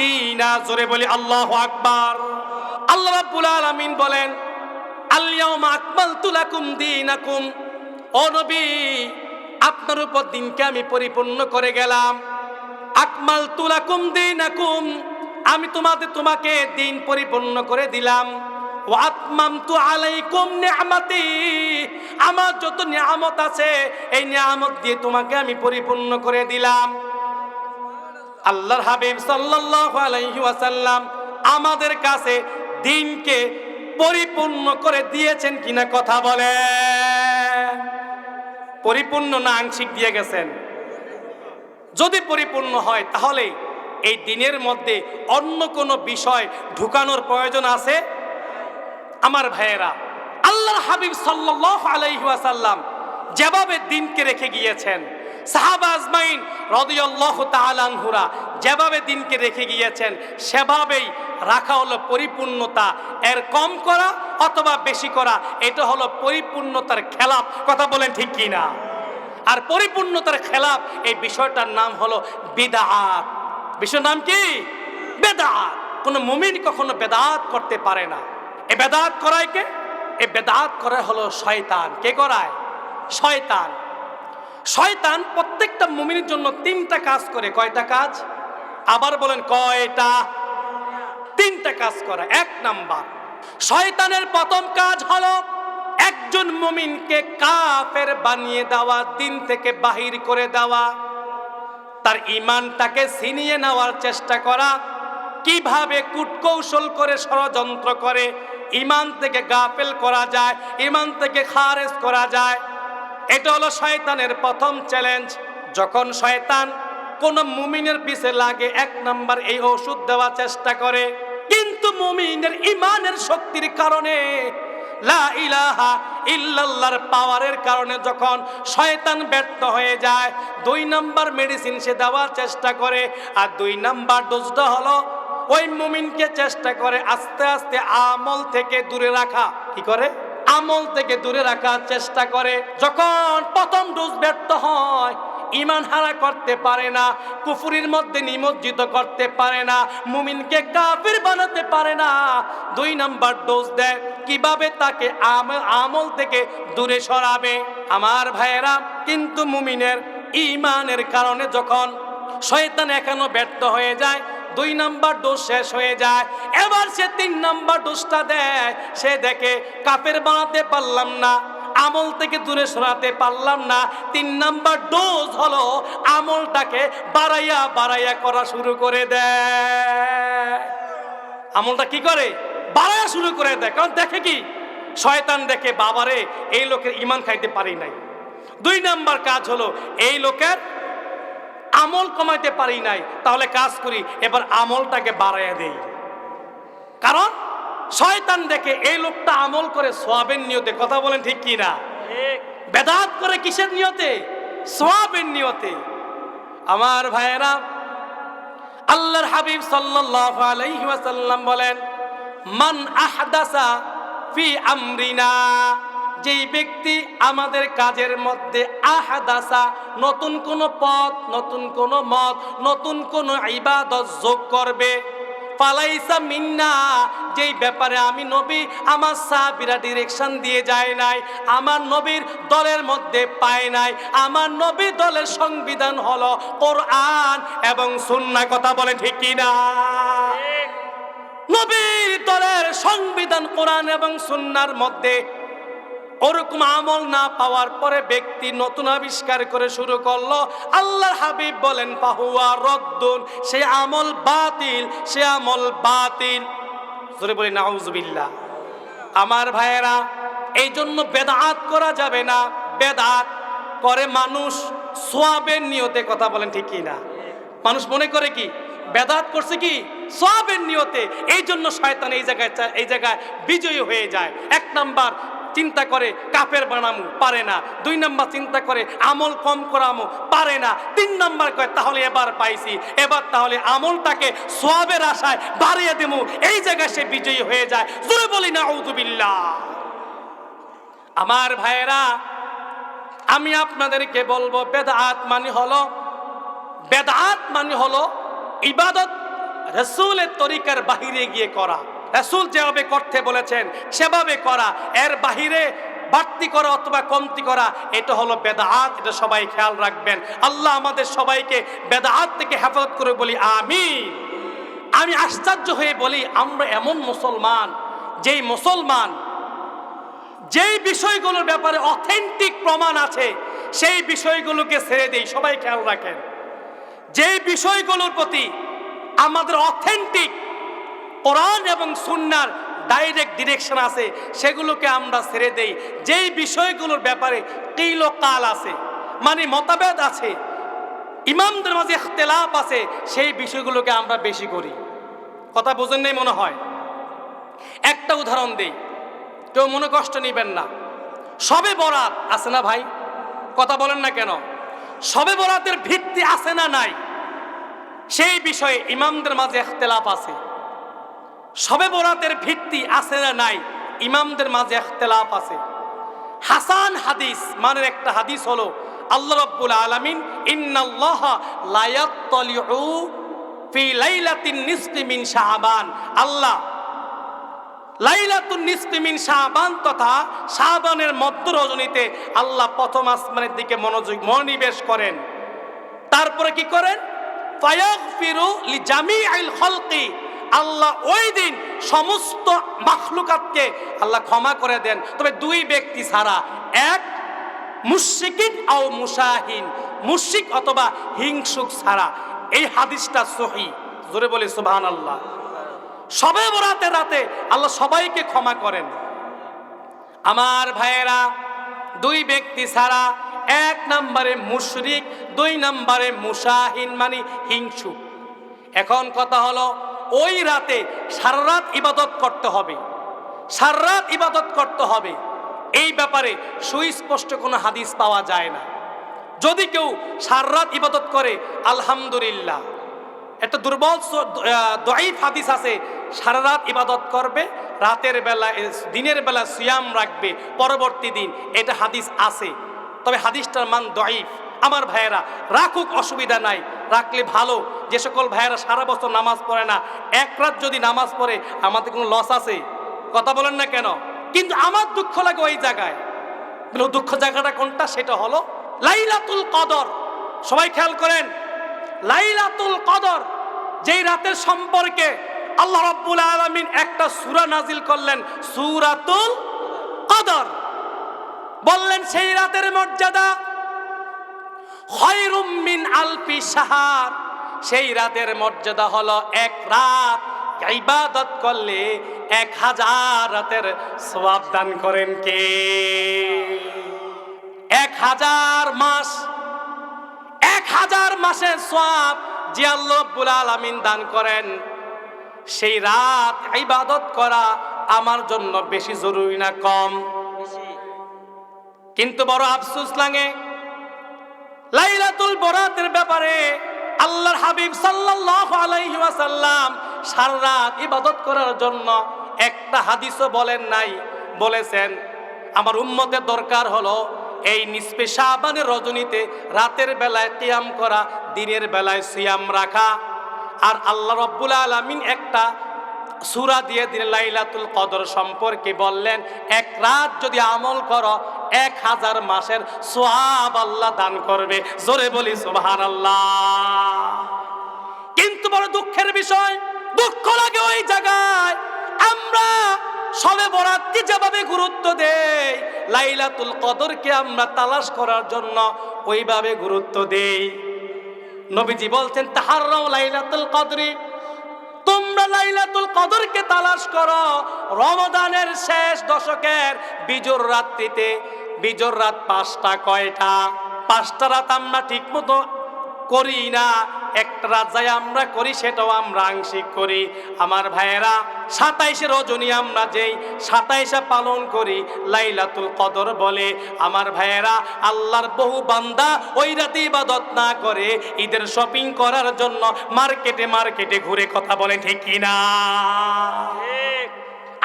দীনা। জোরে বলি আল্লাহু আকবার। আল্লাহ রাব্বুল আলামিন বলেন, আল-ইয়াওমা আকমালতু লাকুম দীনাকুম, ও নবী, আপনার উপর দিনকে আমি পরিপূর্ণ করে গেলাম। আকমালতু লাকুম দীনাকুম, আমি তোমাকে দিন পরিপূর্ণ করে দিলাম। ওয়া আতমামতু আলাইকুম নি'মাতি, আমার যত নিয়ামত আছে এই নিয়ামত দিয়ে তোমাকে আমি পরিপূর্ণ করে দিলাম। আল্লাহর হাবিব সাল্লাল্লাহু আলাইহি ওয়াসাল্লাম আমাদের কাছে দিনকে পরিপূর্ণ করে দিয়েছেন কিনা কথা বলেন? পরিপূর্ণ না আংশিক দিয়ে গেছেন? যদি পরিপূর্ণ হয় তাহলে এই দিনের মধ্যে অন্য কোনো বিষয় ঢুকানোর প্রয়োজন আছে? আমার ভাইয়েরা, আল্লাহর হাবিব সাল্লাল্লাহু আলাইহি ওয়াসাল্লাম যেভাবে দিনকে রেখে গিয়েছেন, সাহাবা আজমাইন রাদিয়াল্লাহু তাআলা আনহুরা যেভাবে দিনকে রেখে গিয়েছেন, সেভাবেই রাখা হলো পরিপূর্ণতা। এর কম করা অথবা বেশি করা, এটা হলো পরিপূর্ণতার খেলাফ। কথা বলেন ঠিক কি না? আর পরিপূর্ণতার খেলাফ এই বিষয়টার নাম হলো বিদআত। বিষয়ের নাম কি? বেদাত। কোন মুমিন কখনো বেদাত করতে পারে না। এই বেদাত করায় কে? এই বেদাত করে হলো শয়তান। কে করায়? শয়তান। শয়তান প্রত্যেকটা মুমিনের জন্য 3টা কাজ করে। কয়টা কাজ? আবার বলেন কয়টা? 3টা কাজ করে। 1 নাম্বার, শয়তানের প্রথম কাজ হলো একজন মুমিনকে কাফের বানিয়ে দেওয়া, দিন থেকে বাহির করে দেওয়া, তার ঈমানটাকে ছিনিয়ে নেওয়ার চেষ্টা করা। কিভাবে কূটকৌশল করে, ষড়যন্ত্র করে ঈমান থেকে গাফেল করা যায়, ঈমান থেকে খারেজ করা যায়, এটা হলো শয়তানের প্রথম চ্যালেঞ্জ। যখন শয়তান কোন মুমিনের পিছে লাগে, 1 নাম্বার এই ওষুধ দেওয়ার চেষ্টা করে। কিন্তু মুমিনের ঈমানের শক্তির কারণে, লা ইলাহা ইল্লাল্লাহর পাওয়ারের কারণে যখন শয়তান ব্যর্থ হয়ে যায়, 2 নাম্বার মেডিসিন সে দেওয়ার চেষ্টা করে। আর 2 নাম্বার ডোজটা হলো ওই মুমিনকে চেষ্টা করে আস্তে আস্তে আমল থেকে দূরে রাখা। কি করে? আমল থেকে দূরে রাখার চেষ্টা করে। যখন প্রথম ডোজ ব্যর্থ হয়, ঈমান হারা করতে পারে না, কুফরির মধ্যে নিমজ্জিত করতে পারে না, মুমিনকে কাফির বানাতে পারে না, 2 নাম্বার ডোজ দেয় কিভাবে তাকে আমল থেকে দূরে সরাবে। আমার ভাইয়েরা, কিন্তু মুমিনের ঈমানের কারণে যখন শয়তান এখনো ব্যর্থ হয়ে যায়, 2 নাম্বার ডোজ শেষ হয়ে যায়, এবার সে 3 নাম্বার ডোজটা দেয়। সে দেখে কাফের বানাতে পারলাম না, আমল থেকে দূরে সরাতে পারলাম না, 3 নাম্বার ডোজ হলো আমলটাকে বাড়াইয়া বাড়াইয়া করা শুরু করে দেয়। আমলটা কি করে? বাড়াইয়া শুরু করে দেয়। কারণ দেখে কি, শয়তান দেখে বাবারে এই লোকের ঈমান খাইতে পারি নাই। 2 নাম্বার কাজ হলো এই লোকের আমল কমাইতে পারি নাই, তাহলে কাজ করি এবার আমলটাকে বাড়াইয়া দেই। কারণ শয়তান দেখে এই লোকটা আমল করে সওয়াবের নিয়তে। কথা বলেন ঠিক কি না? বেদাত করে কিসের নিয়তে? সওয়াবের নিয়তে। আমার ভাইয়েরা, আল্লাহর হাবিব সাল্লাল্লাহু আলাইহি ওয়াসাল্লাম বলেন, মান আহদাসা ফি আমরিনা, যেই ব্যক্তি আমাদের কাজের মধ্যে আহদাসা, নতুন কোন পথ, নতুন কোন মত, নতুন কোন ইবাদত যোগ করবে, ফালাইসা মিন্না, যেই ব্যাপারে আমি নবী আমার সাহাবীরা ডিরেকশন দিয়ে যায় নাই, আমার নবীর দলের মধ্যে পায় নাই। আমার নবী দলের সংবিধান হলো কোরআন এবং সুন্নাহ। কথা বলে ঠিক কি না? নবীর দলের সংবিধান কোরআন এবং সুন্নাহর মধ্যে ওরকম আমল না পাওয়ার পরে ব্যক্তি নতুন আবিষ্কার করে শুরু করলো, আল্লাহর হাবিব বলেন ফাহুয়া রদ্দুন, সে আমল বাতিল, সে আমল বাতিল। জোরে বলি নাউজুবিল্লাহ। আমার ভাইয়েরা, এই জন্য বেদাত করা যাবে না। বেদাত করে মানুষ সওয়াবের নিয়তে। কথা বলেন ঠিক কি না? মানুষ মনে করে কি বেদাত করছে কি সওয়াবের নিয়তে, এই জন্য শয়তান এই জায়গায় বিজয়ী হয়ে যায়। 1 নাম্বার চিন্তা করে কাফের বানামু, পারে না। 2 নাম্বার চিন্তা করে আমল কম করামু, পারে না। 3 নাম্বার কয় তাহলে এবার পাইছি, এবার তাহলে আমলটাকে সওয়াবের আশায় বাড়িয়ে দেবো, এই জায়গায় সে বিজয়ী হয়ে যায়। জোরে বলি নাউযুবিল্লাহ। আমার ভাইয়েরা, আমি আপনাদেরকে বলবো বেদাত মানে হলো ইবাদত রাসূলের তরিকার বাহিরে গিয়ে করা। রাসূল যেভাবে করতে বলেছেন সেভাবে করা, এর বাহিরে বাড়তি করা অথবা কমতি করা, এটা হলো বেদাত। এটা সবাই খেয়াল রাখবেন। আল্লাহ আমাদের সবাইকে বেদাত থেকে হেফাজত করে বলি আমিন। আমি আশ্চর্য হয়ে বলি, আমরা এমন মুসলমান, যেই বিষয়গুলোর ব্যাপারে অথেন্টিক প্রমাণ আছে সেই বিষয়গুলোকে ছেড়ে দেই। সবাই খেয়াল রাখেন, যেই বিষয়গুলোর প্রতি আমাদের অথেন্টিক কোরআন এবং সুন্নাহর ডাইরেক্ট ডিরেকশন আছে সেগুলোকে আমরা ছেড়ে দেই। যেই বিষয়গুলোর ব্যাপারে কিল ও কাল আছে, মানে মতভেদ আছে, ইমামদের মাঝে ইখতিলাফ আছে, সেই বিষয়গুলোকে আমরা বেশি করি। কথা বুঝেন নাই মনে হয়। একটা উদাহরণ দেই, কেউ মনে কষ্ট নেবেন না। শবে বরাত আছে না ভাই? কথা বলেন না কেন? শবে বরাতের ভিত্তি আছে না নাই? সেই বিষয়ে ইমামদের মাঝে ইখতিলাফ আছে। শবে বরাতের ভিত্তি আছে না নাই? ইমামদের মাঝে ইখতিলাফ আছে। হাসান হাদিস মানের একটা হাদিস হলো আল্লাহ রাব্বুল আলামিন ইন্নাল্লাহা লা ইয়াত্তালিউ ফি লাইলাতিন নিসফি মিন শাবান, আল্লাহ লাইলাতুন নিসফি মিন শাবান তথা শাবানের মধ্য রজনীতে আল্লাহ প্রথম আসমানের দিকে মনোনিবেশ করেন। তারপরে কি করেন? ফায়াগফিরু লিজামিইল খালকি, আল্লাহ ওই দিন সমস্ত মাখলুকাতকে আল্লাহ ক্ষমা করে দেন, তবে 2 ব্যক্তি ছাড়া, এক মুশরিকিন আও মুশাহিন, মুশরিক অথবা হিংসুক ছাড়া। এই হাদিসটা সহিহ। জোরে বলি সুবহানাল্লাহ। শবে বরাতের রাতে আল্লাহ সবাইকে ক্ষমা করেন। আমার ভাইয়েরা, 2 ব্যক্তি ছাড়া, 1 নম্বরে মুশরিক, 2 নম্বরে মুশাহিন মানে হিংসুক। এখন কথা হলো, ওই রাতে সারা রাত ইবাদত করতে হবে, সারা রাত ইবাদত করতে হবে, এই ব্যাপারে সুস্পষ্ট কোনো হাদিস পাওয়া যায় না। যদি কেউ সারা রাত ইবাদত করে আলহামদুলিল্লাহ, একটা দুর্বল দঈফ হাদিস আছে, সারা রাত ইবাদত করবে, রাতের বেলা দিনের বেলা সিয়াম রাখবে পরবর্তী দিন, এটা হাদিস আছে, তবে হাদিসটার মান দঈফ। আমার ভাইয়েরা, রাখুক, অসুবিধা নাই, রাখলে ভালো। যে সকল ভাইয়েরা সারা বছর নামাজ পড়ে না, 1 রাত যদি নামাজ পড়ে আমাদের কোনো লস আছে? কথা বলেন না কেন? কিন্তু আমার দুঃখ লাগে ওই জায়গায়। দুঃখ জায়গাটা কোনটা? সেটা হলো লাইলাতুল কদর। সবাই খেয়াল করেন, লাইলাতুল কদর যেই রাতের সম্পর্কে আল্লাহ রাব্বুল আলামিন একটা সূরা নাজিল করলেন, সূরাতুল কদর। বললেন সেই রাতের মর্যাদা খায়রুম মিন আলফি শাহর, সেই রাতের মর্যাদা হলো এক রাত ইবাদত করলে 1000 রাতের সওয়াব দান করেন কে? 1000 মাস, 1000 মাসের সওয়াব যে আল্লাহ রাব্বুল আলামিন দান করেন। সেই রাত ইবাদত করা আমার জন্য বেশি জরুরি না কম? কিন্তু বড় আফসোস লাগে লাইলাতুল বরাতের ব্যাপারে আল্লাহর হাবিব সাল্লাল্লাহু আলাইহি ওয়াসাল্লাম সারা রাত ইবাদত করার জন্য একটা হাদিসও বলেন নাই। বলেছেন আমার উম্মতের দরকার হলো এই নিসফে শাবানের রজনীতে রাতের বেলায় কিয়াম করা, দিনের বেলায় সিয়াম রাখা। আর আল্লাহ রাব্বুল আলামিন একটা সূরা দিয়ে দিলেন লাইলাতুল কদর সম্পর্কে, বললেন এক রাত যদি আমল করো 1000 মাসের সওয়াব আল্লাহ দান করবে। জোরে বলি সুবহানাল্লাহ। কিন্তু বড় দুঃখের বিষয়, দুঃখ লাগে ওই জায়গায় আমরা শবে বরাতকে যেভাবে গুরুত্ব দেই, লাইলাতুল কদরকে আমরা তালাশ করার জন্য ওইভাবে গুরুত্ব দেই। নবীজি বলছেন তাহাররাও লাইলাতুল কদরি, তোমরা লাইলাতুল কদরকে তালাশ করো রমাদানের শেষ দশকের বিজোর রাত্রিতে। বিজোর রাত 5টা, কয়টা? 5টা রাত আমরা ঠিক মতো করি না, একটা রাত যাই আমরা করি সেটাও আমরা আংশিক করি। আমার ভাইয়েরা 27 রজনী আমরা যেই 27 পালন করি লাইলাতুল কদর বলে। আমার ভাইয়েরা আল্লাহর বহু বান্দা ওই রাতে ইবাদত না করে ঈদের শপিং করার জন্য মার্কেটে মার্কেটে ঘুরে কথা বলে, ঠিক কিনা?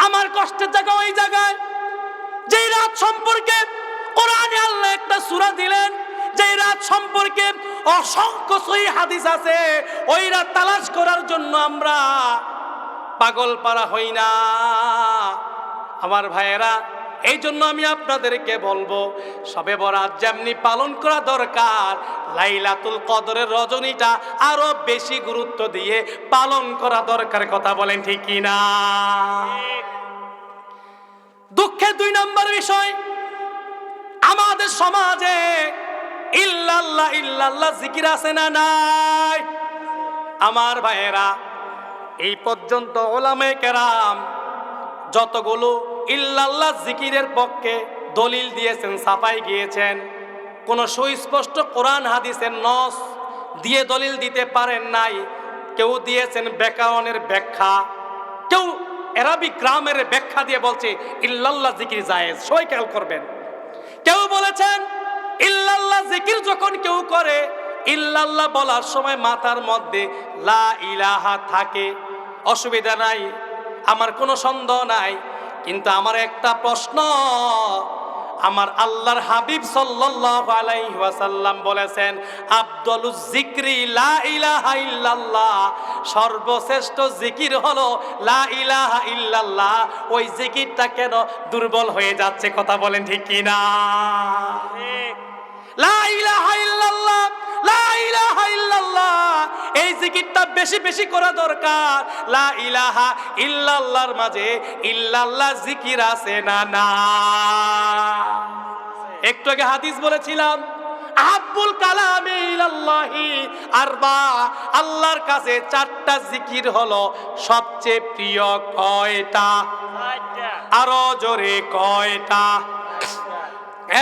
আমার কষ্টের জায়গা ওই জায়গায় যেই রাত সম্পর্কে কোরআনে আল্লাহ একটা সূরা দিলেন, যেই রাত সম্পর্কে অসংখ্য সহিহ হাদিস আছে, ওই রাত তালাশ করার জন্য আমরা পাগল পারা হই না। আমার ভাইয়েরা এই জন্য আমি আপনাদেরকে বলবো শবে বরাত যেমনি পালন করা দরকার, লাইলাতুল কদরের রজনীটা আরো বেশি গুরুত্ব দিয়ে পালন করা দরকার। কথা বলেন ঠিক কিনা? দুঃখের 2 নম্বর বিষয়, আমাদের সমাজে ইল্লাল্লাহ ইল্লাল্লাহ জিকির আছে না নাই? আমার ভাইয়েরা এই পর্যন্ত ওলামায়ে কেরাম যতগুলো ইল্লাল্লাহ জিকিরের পক্ষে দলিল দিয়েছেন, ছাপাই গিয়েছেন, কোন সুস্পষ্ট কোরআন হাদিসের নস দিয়ে দলিল দিতে পারেন নাই। কেউ দিয়েছেন ব্যাকরণের ব্যাখ্যা, কেউ আরবি গ্রামের ব্যাখ্যা দিয়ে বলছে ইল্লাল্লাহ জিকির জায়েজ। সবাই খেয়াল করবেন। কেউ বলেছেন ইল্লাল্লাহ জিকির যখন কেউ করে, ইল্লাল্লাহ বলার সময় মাথার মধ্যে লা ইলাহা থাকে, অসুবিধা নাই, আমার কোনো সন্দেহ নাই। কিন্তু আমার একটা প্রশ্ন, আমার আল্লাহর হাবিব সাল্লাল্লাহু আলাইহি ওয়াসাল্লাম বলেছেন আফদালুজ যিকরি লা ইলাহা ইল্লাল্লাহ, সর্বশ্রেষ্ঠ জিকির হলো লা ইলাহা ইল্লাল্লাহ। ওই জিকিরটা কেন দুর্বল হয়ে যাচ্ছে? কথা বলেন ঠিক কিনা? লা ইলাহা ইল্লাল্লাহ, লা ইলাহা ইল্লাল্লাহ, এই জিকিরটা বেশি বেশি করা দরকার। লা ইলাহা ইল্লাল্লাহর মাঝে ইল্লাল্লাহ জিকির আছে না? না। একটু আগে হাদিস বলেছিলাম আহাব্বুল কালামি ইলাল্লাহি আরবা, আল্লাহর কাছে 4টা জিকির হলো সবচেয়ে প্রিয়। কয়টা? আরো জোরে কয়টা?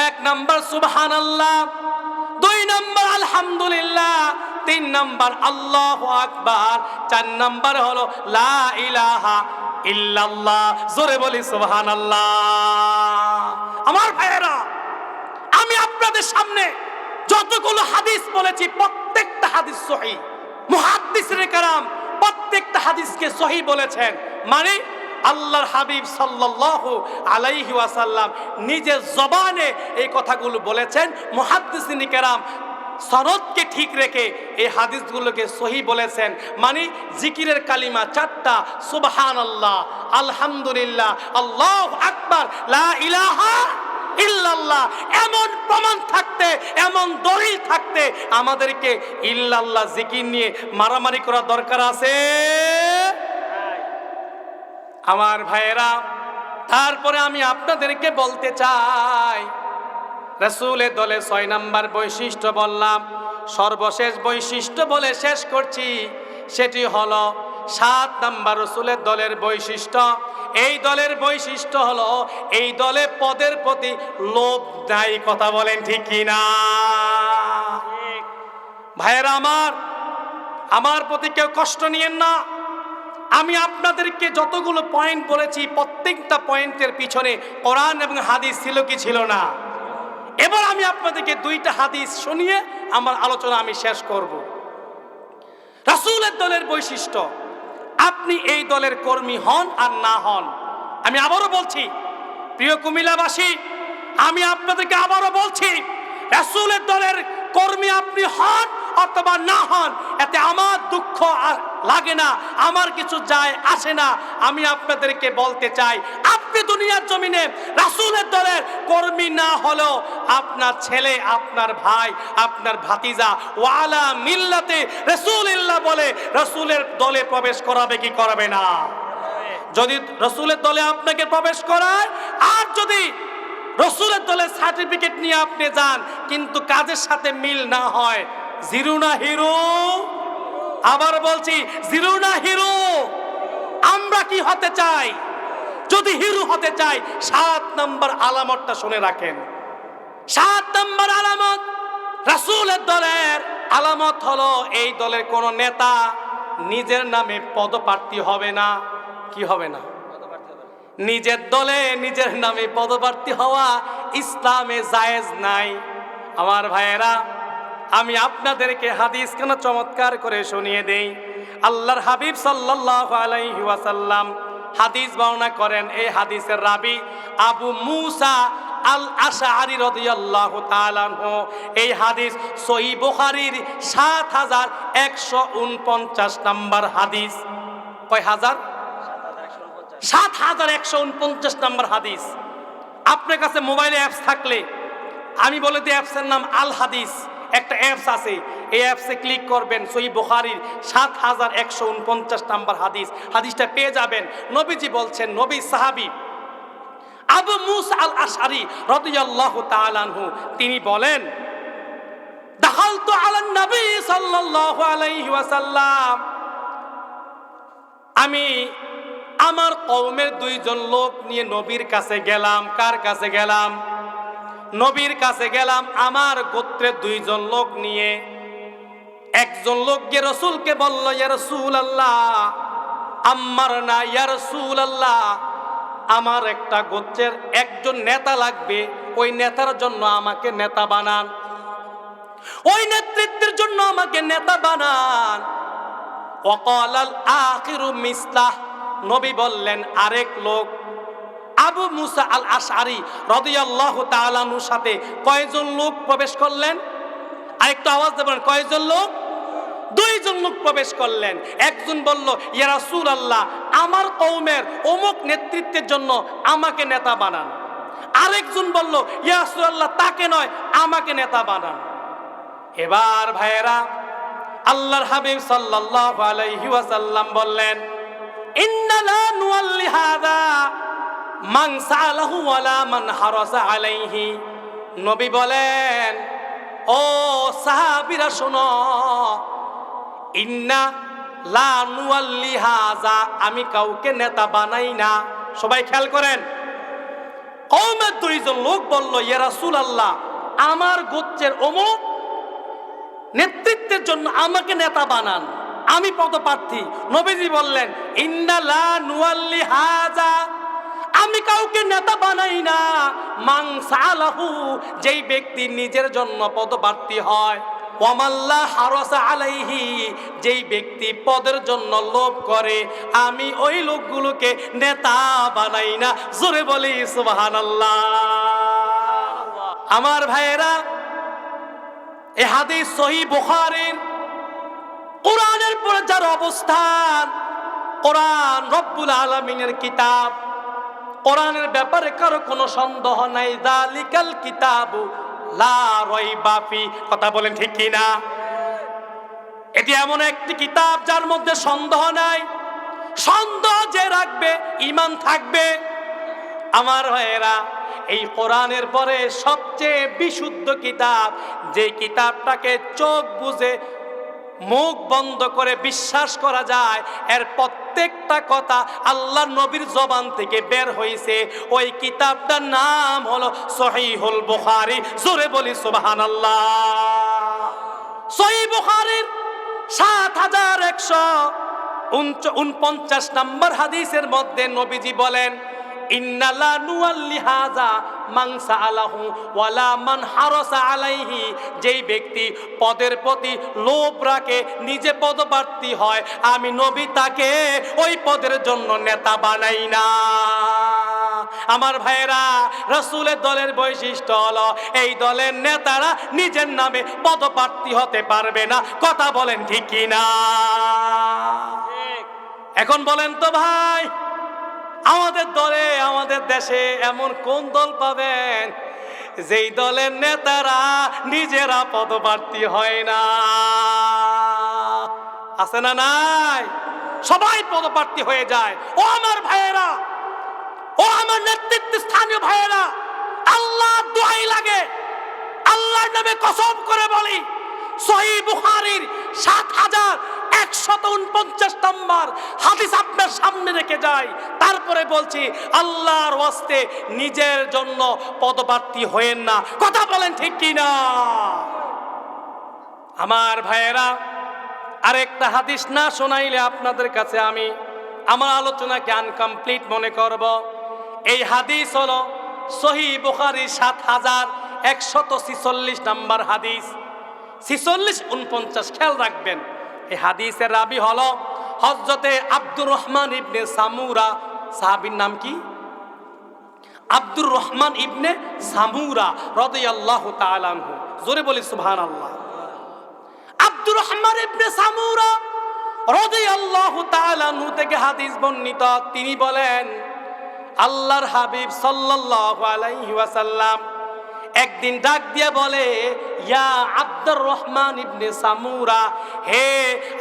1 নাম্বার সুবহানাল্লাহ, 2 নাম্বার আলহামদুলিল্লাহ, 3 নাম্বার আল্লাহু আকবার, 4 নাম্বার হলো লা ইলাহা ইল্লাল্লাহ। জোরে বলি সুবহানাল্লাহ। আমার ভাইয়েরা আমি আপনাদের সামনে যতগুলো হাদিস বলেছি প্রত্যেকটা হাদিস সহিহ। মুহাদ্দিসিনে কেরাম প্রত্যেকটা হাদিসকে সহিহ বলেছেন। মানে আল্লাহর হাবিব সাল্লাল্লাহু আলাইহি ওয়াসাল্লাম নিজের জবানে এই কথাগুলো বলেছেন। মুহাদ্দিসিনে কেরাম সনদকে ঠিক রেখে এই হাদিসগুলোকে সহিহ বলেছেন। মানে জিকিরের কালিমা 4টা, সুবহানাল্লাহ, আলহামদুলিল্লাহ, আল্লাহু আকবার, লা ইলাহা ইল্লাল্লাহ এমন প্রমাণ থাকতে, এমন দলিল থাকতে আমাদেরকে ইল্লাল্লাহ জিকির নিয়ে মারামারি করা দরকার আছে? আমার ভাইয়েরা, তারপরে আমি আপনাদেরকে বলতে চাই, রাসূলের দলে 6 নাম্বার বৈশিষ্ট্য বললাম, সর্বশেষ বৈশিষ্ট্য বলে শেষ করছি, সেটি হলো 7 নাম্বার রাসূলের দলের বৈশিষ্ট্য। এই দলের বৈশিষ্ট্য হলো এই দলে পদের প্রতি লোভ নাই। কথা বলেন ঠিক কিনা? ভাইয়েরা আমার প্রতি কেউ কষ্ট নিয়েন না। আমি আপনাদেরকে যতগুলো পয়েন্ট বলেছি প্রত্যেকটা পয়েন্টের পিছনে কোরআন এবং হাদিস ছিল কি ছিল না? এবার আমি আপনাদেরকে 2টা হাদিস শুনিয়ে আমার আলোচনা আমি শেষ করব। রাসূলের দলের বৈশিষ্ট্য, আপনি এই দলের কর্মী হন আর না হন, আমি আবারও বলছি প্রিয় কুমিল্লাবাসী, আমি আপনাদেরকে আবারও বলছি, রাসূলের দলের কর্মী আপনি হন অথবা না হন, এতে আমার দুঃখ লাগে না, আমার কিছু যায় আসে না। আমি আপনাদেরকে বলতে চাই, আপনি দুনিয়ার জমিনে রাসূলের দলের কর্মী না হলেও আপনার ছেলে, আপনার ভাই, আপনার ভাতিজা ওয়ালা মিল্লাতে রাসূলুল্লাহ বলে রাসূলের দলে প্রবেশ করাবে কি করাবে না? যদি রাসূলের দলে আপনাকে প্রবেশ করায়, আর যদি রাসূলের দলের সার্টিফিকেট নিয়ে আপনি যান কিন্তু কাজের সাথে মিল না হয়, জিরো না হিরো? আবার বলছি, জিরো না হিরো? আমরা কি হতে চাই? যদি হিরো হতে চাই 7 নাম্বার আলামতটা শুনে রাখেন। 7 নাম্বার আলামত রাসূলের দলের আলামত হলো, এই দলের কোন নেতা নিজের নামে পদপ্রার্থী হবে না। কি হবে না? নিজের দলে নিজের নামে পদপ্রার্থী হওয়া ইসলামে জায়েজ নাই। আমার ভাইয়েরা, আমি আপনাদেরকে হাদিস কেন চমৎকার করে শুনিয়ে দেই। আল্লাহর হাবিব সাল্লাল্লাহু আলাইহি ওয়াসাল্লাম হাদিস বর্ণনা করেন। এই হাদিসের রাবি আবু মুসা আল আশআরী রাদিয়াল্লাহু তাআলা আনহু। এই হাদিস সহিহ বুখারীর 7149 নাম্বার হাদিস। কয় হাজার? 7149 নাম্বার হাদিস। আপনার কাছে মোবাইলে অ্যাপস থাকলে আমি বলে দিই, অ্যাপসের নাম আল হাদিস। একটা অ্যাপস আছে, এই অ্যাপসে ক্লিক করবেন, সহিহ বুখারীর 7149 নাম্বার হাদিস, হাদিসটা পেয়ে যাবেন। নবীজি বলছেন, নবী সাহাবী আবু মুসা আল আশআরী রাদিয়াল্লাহু তাআলা আনহু তিনি বলেন, দাখালতু আলান নবী সাল্লাল্লাহু আলাইহি ওয়াসাল্লাম, আমি আমার কওমের 2 জন লোক নিয়ে নবীর কাছে গেলাম। কার কাছে গেলাম? নবীর কাছে গেলাম আমার গোত্রের 2 জন লোক নিয়ে। একজন লোক গিয়ে রাসূলকে বলল, ইয়া রাসূলুল্লাহ আম্মারনা, ইয়া রাসূলুল্লাহ আমার একটা গোত্রের একজন নেতা লাগবে, ওই নেতার জন্য আমাকে নেতা বানান, ওই নেতৃত্বের জন্য আমাকে নেতা বানান। ওয়াকালাল আখিরু মিসলাহ, নবী বললেন আরেক লোক। আবু মুসা আল আশআরী রাদিয়াল্লাহু তাআলা আনহুর সাথে কয়জন লোক প্রবেশ করলেন? আরেকটু আওয়াজ দেবেন, কয়জন লোক? 2 জন লোক প্রবেশ করলেন। একজন বলল, ইয়া রাসূলুল্লাহ আমার কওমের অমুক নেতৃত্বের জন্য আমাকে নেতা বানান। আরেকজন বলল, ইয়া রাসূলুল্লাহ তাকে নয়, আমাকে নেতা বানান। এবার ভাইয়েরা, আল্লাহর হাবিব সাল্লাল্লাহু আলাইহি ওয়াসাল্লাম বললেন, ইন্না লা নুওয়াল্লি হাযা মান সালাহু ওয়ালা মান হারাসা আলাইহি। নবী বলেন, ও সাহাবীরা শোনো, ইন্না লা নুওয়াল্লি হাযা, আমি কাউকে নেতা বানাই না। সবাই খেয়াল করেন, কওমের 2 জন লোক বলল, ইয়া রাসূলুল্লাহ আমার গোত্রের অমুক নেতৃত্বের জন্য আমাকে নেতা বানান, আমি পদপ্রার্থী। নবীজি বললেন, ইন্না লা নুওয়াল্লি হাযা, আমি কাউকে নেতা বানাই না মান সালাহু, যেই ব্যক্তি নিজের জন্য পদপ্রার্থী হয়, ওয়ামাল্লা হারাসা আলাইহি, যেই ব্যক্তি পদের জন্য লোভ করে, আমি ওই লোকগুলোকে নেতা বানাই না। জোরে বলি সুবহানাল্লাহ। আমার ভাইয়েরা, এই হাদিস সহিহ বুখারীর। কোরআনের পরে যার অবস্থান, কোরআন রব্বুল আলামিনের কিতাব, কোরআনের ব্যাপারে কারো কোনো সন্দেহ নাই। যালিকাল কিতাবু লা রাইবা ফি, কথা বলেন ঠিক কি না? এটি এমন একটি কিতাব যার মধ্যে সন্দেহ নাই। সন্দেহ যে রাখবে ঈমান থাকবে। আমার ভাইয়েরা, এই কোরআনের পরে সবচেয়ে বিশুদ্ধ কিতাব, যে কিতাবটাকে চোখ বুজে মুখ বন্ধ করে বিশ্বাস করা যায়, এর প্রত্যেকটা কথা আল্লাহর নবীর জবান থেকে বের হয়েছে, ওই কিতাবটার নাম হলো সহিহুল বুখারী। জোরে বলি সুবহানাল্লাহ। সহিহ বুখারীর 7149 নম্বর হাদিসের মধ্যে নবীজি বলেন, ইন্নালা নুয়াল্লি হাযা মান সাআলাহু ওয়ালা মান হারাসা আলাইহি, যেই ব্যক্তি পদের প্রতি লোভ রাখে, নিজে পদপ্রার্থী হয়, আমি নবী তাকে ওই পদের জন্য নেতা বানাই না। আমার ভাইয়েরা, রাসূলের দলের বৈশিষ্ট্য হলো এই দলের নেতারা নিজের নামে পদপ্রার্থী হতে পারবে না। কথা বলেন ঠিক কি না? এখন বলেন তো ভাই, আমাদের দলে, আমাদের দেশে এমন কোন দল পাবেন যেই দলের নেতারা নিজেরা পদপ্রার্থী হয় না? আছে না নাই? সবাই পদপ্রার্থী হয়ে যায়। ও আমার ভাইয়েরা, ও আমার নেতৃত্ব স্থানীয় ভাইয়েরা, আল্লাহ দোহাই লাগে, আল্লাহর নামে কসম করে বলি, সহিহ বুখারীর 7149 নম্বর হাদিস আপনার সামনে রেখে যাই, তারপরে বলছি আল্লাহর ওয়াস্তে নিজের জন্য পদপ্রার্থী হয়েন না। কথা বলেন ঠিক কি না? আমার ভাইয়েরা, আরেকটা হাদিস না শোনাইলে আপনাদের কাছে আমি আমার আলোচনাকে আনকমপ্লিট মনে করব। এই হাদিস হলো সহিহ বুখারীর 7146 নম্বর হাদিস। 46-49 খেয়াল রাখবেন। এই হাদিসের রাবি হলো হযরতে আব্দুর রহমান ইবনে সামুরা। সাহাবীর নাম কি? আব্দুর রহমান ইবনে সামুরা রাদিয়াল্লাহু তাআলা আনহু। জোরে বলি সুবহানাল্লাহ। আব্দুর রহমান ইবনে সামুরা রাদিয়াল্লাহু তাআলা আনহু থেকে হাদিস বর্ণিত। তিনি বলেন, আল্লাহর হাবিব সাল্লাল্লাহু আলাইহি ওয়াসাল্লাম একদিন ডাক দিয়ে বলে, ইয়া আব্দুর রহমান ইবনে সামুরা, হে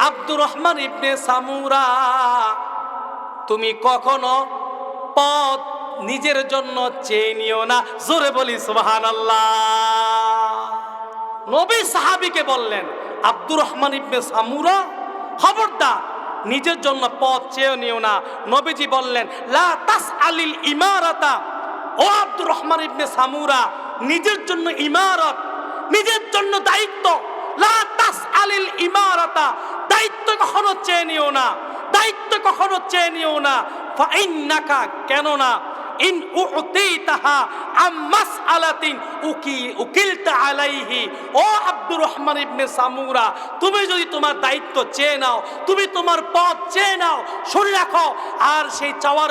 আব্দুর রহমান ইবনে সামুরা, তুমি কখনো পদ নিজের জন্য চেয়ে নিও না। জোরে বলি সুবহানাল্লাহ। নবী সাহাবীকে বললেন, আব্দুর রহমান ইবনে সামুরা, খবরদার নিজের জন্য পদ চেয়ে নিও না। নবীজি বললেন, লা তাসআলিল ইমারাতা, ও আব্দুর রহমান ইবনে সামুরা, নিজের জন্য ইমারত, নিজের জন্য দায়িত্ব, লা তাসআলিল ইমারাতা, দায়িত্ব কখনো চেয়ে নিও না, দায়িত্ব কখনো চেয়ে নিও না। ফাইন্নাকা, কেন না, ইন উতিতাহা আম মাসআলাতিন উকিলতা আলাইহি, ও আব্দুর রহমান ইবনে সামুরা, তুমি যদি তোমার দায়িত্ব চেয়ে নাও, তুমি তোমার পদ চেয়ে নাও, শুনে রাখো, আর সেই চাওয়ার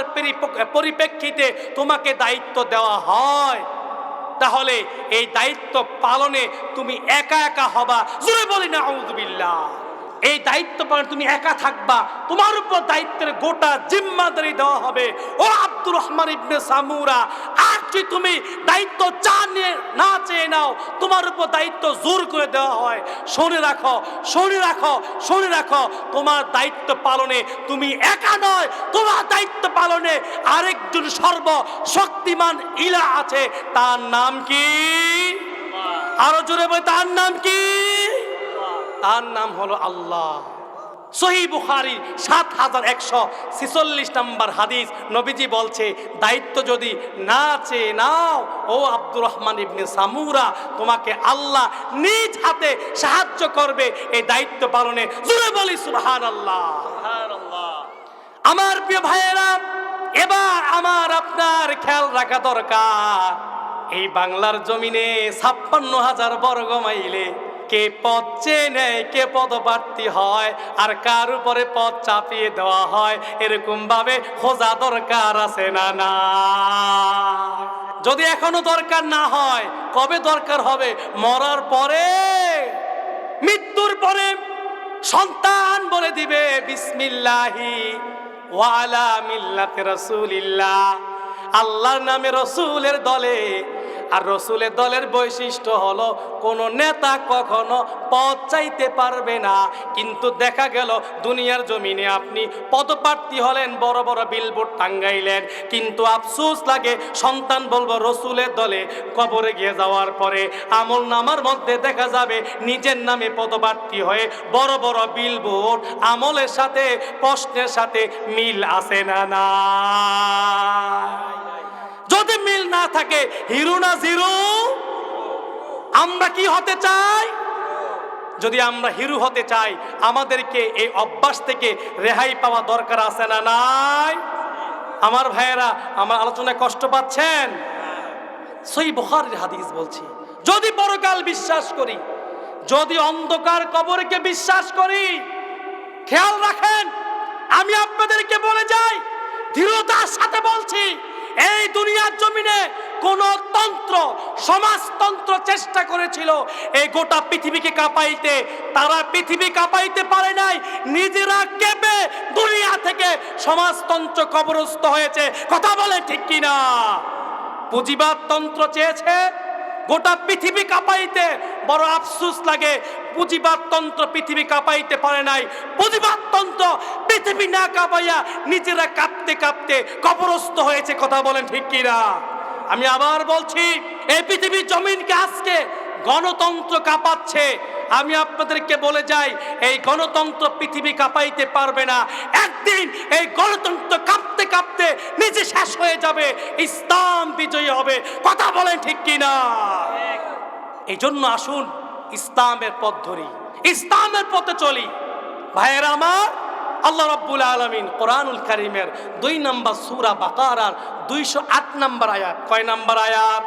পরিপ্রেক্ষিতে তোমাকে দায়িত্ব দেওয়া হয়, তাহলে এই দায়িত্ব পালনে তুমি একা একা হবা। জোরে বলি নাউযুবিল্লাহ। এই দায়িত্ব পালনে তুমি একা থাকবা, তোমার উপর দায়িত্বের গোটা জিম্মাদারি দেওয়া হবে। ও আব্দুর রহমান ইবনে সামুরা, আর যদি তুমি দায়িত্ব না চেয়ে নাও, তোমার উপর দায়িত্ব জোর করে দেওয়া হয়, শুনে রাখো, শুনে রাখো, শুনে রাখো, তোমার দায়িত্ব পালনে তুমি একা নয়, তোমার দায়িত্ব পালনে আরেকজন সর্বশক্তিমান ইলাহ আছে। তার নাম কি? আরো জোরে বলে, তার নাম কি? তার নাম হলো আল্লাহ। সহিহ বুখারীর 7146 নম্বর হাদিস। নবীজি বলছে, দায়িত্ব যদি না চেয়ে নাও, ও আব্দুর রহমান ইবনে সামুরা, তোমাকে আল্লাহ নিজ হাতে সাহায্য করবে এই দায়িত্ব পালনে। জোরে বলি সুবহানাল্লাহ। আমার প্রিয় ভাইয়েরা, এবার আমার আপনার খেয়াল রাখা দরকার, এই বাংলার জমিনে 56,000 বর্গ মাইলে কে পদ চেয়ে নেয়, কে পদপ্রার্থী হয়, আর কার উপরে পদ চাপিয়ে দেওয়া হয়, এরকম ভাবে খোঁজা দরকার আছে না? না, যদি এখনো দরকার না হয়, কবে দরকার হবে? মরার পরে, মৃত্যুর পরে সন্তান বলে দিবে, বিসমিল্লাহি ওয়া আলা মিল্লাতি রাসূলিল্লাহ, আল্লাহর নামে রসুলের দলে। আর রসুলের দলের বৈশিষ্ট্য হলো কোন নেতা কখনো পদ চাইতে পারবে না। কিন্তু দেখা গেল দুনিয়ার জমিনে আপনি পদপ্রার্থী হলেন, বড় বড় বিলবোর্ড টাঙ্গাইলেন, কিন্তু আফসোস লাগে সন্তান বলবো রসুলের দলে, কবরে গিয়ে যাওয়ার পরে আমল নামার মধ্যে দেখা যাবে নিজের নামে পদপ্রার্থী হয়ে বড় বড় বিলবোর্ড। আমলের সাথে প্রশ্নের সাথে মিল আছে না না? যদি মিল না থাকে, হিরো না জিরো? আমরা কি হতে চাই? যদি আমরা হিরো হতে চাই, আমাদেরকে এই অভ্যাস থেকে রেহাই পাওয়া দরকার আছে না নাই? আমার ভাইয়েরা, আমার আলোচনায় কষ্ট পাচ্ছেন? সহিহ বুখারীর হাদিস বলছি, যদি পরকাল বিশ্বাস করি, যদি অন্ধকার কবরকে বিশ্বাস করি, খেয়াল রাখেন, আমি আপনাদেরকে বলে যাই, দৃঢ়তার সাথে বলছি, এই দুনিয়ার জমিনে কোন তন্ত্র, সমাজতন্ত্র চেষ্টা করেছিল এই গোটা পৃথিবীকে কাঁপাইতে, তারা পৃথিবী কাঁপাইতে পারে নাই, নিজেরা কেঁপে দুনিয়া থেকে সমাজতন্ত্র কবরস্থ হয়েছে। কথা বলে ঠিক কিনা? পুঁজিবাদ তন্ত্র চেয়েছে গোটা পৃথিবী কাঁপাইতে, বড় আফসোস লাগে পুঁজিবাদ তন্ত্র পৃথিবী কাঁপাইতে পারে নাই। পুঁজিবাদ তন্ত্র পৃথিবী না কাঁপাইয়া নিজেরা কাঁপতে কাঁপতে কবরস্থ হয়েছে। কথা বলেন ঠিক কিনা? আমি আবার বলছি, এই পৃথিবীর জমিনকে আজকে গণতন্ত্র কাঁপাচ্ছে। আমি আপনাদেরকে বলে যাই, এই গণতন্ত্র পৃথিবী কাঁপাইতে পারবে না। একদিন এই গণতন্ত্র কাঁপতে কাঁপতে নিজে শেষ হয়ে যাবে, ইসলাম বিজয়ী হবে। কথা বলেন ঠিক কিনা? এই জন্য আসুন ইসলামের পথ ধরি, ইসলামের পথে চলি। ভাইয়েরা আমার, আল্লাহ রাব্বুল আলামিন কোরআনুল কারীমের 2 নম্বর সূরা বাকারার 208 নম্বর আয়াত, কয় নম্বর আয়াত?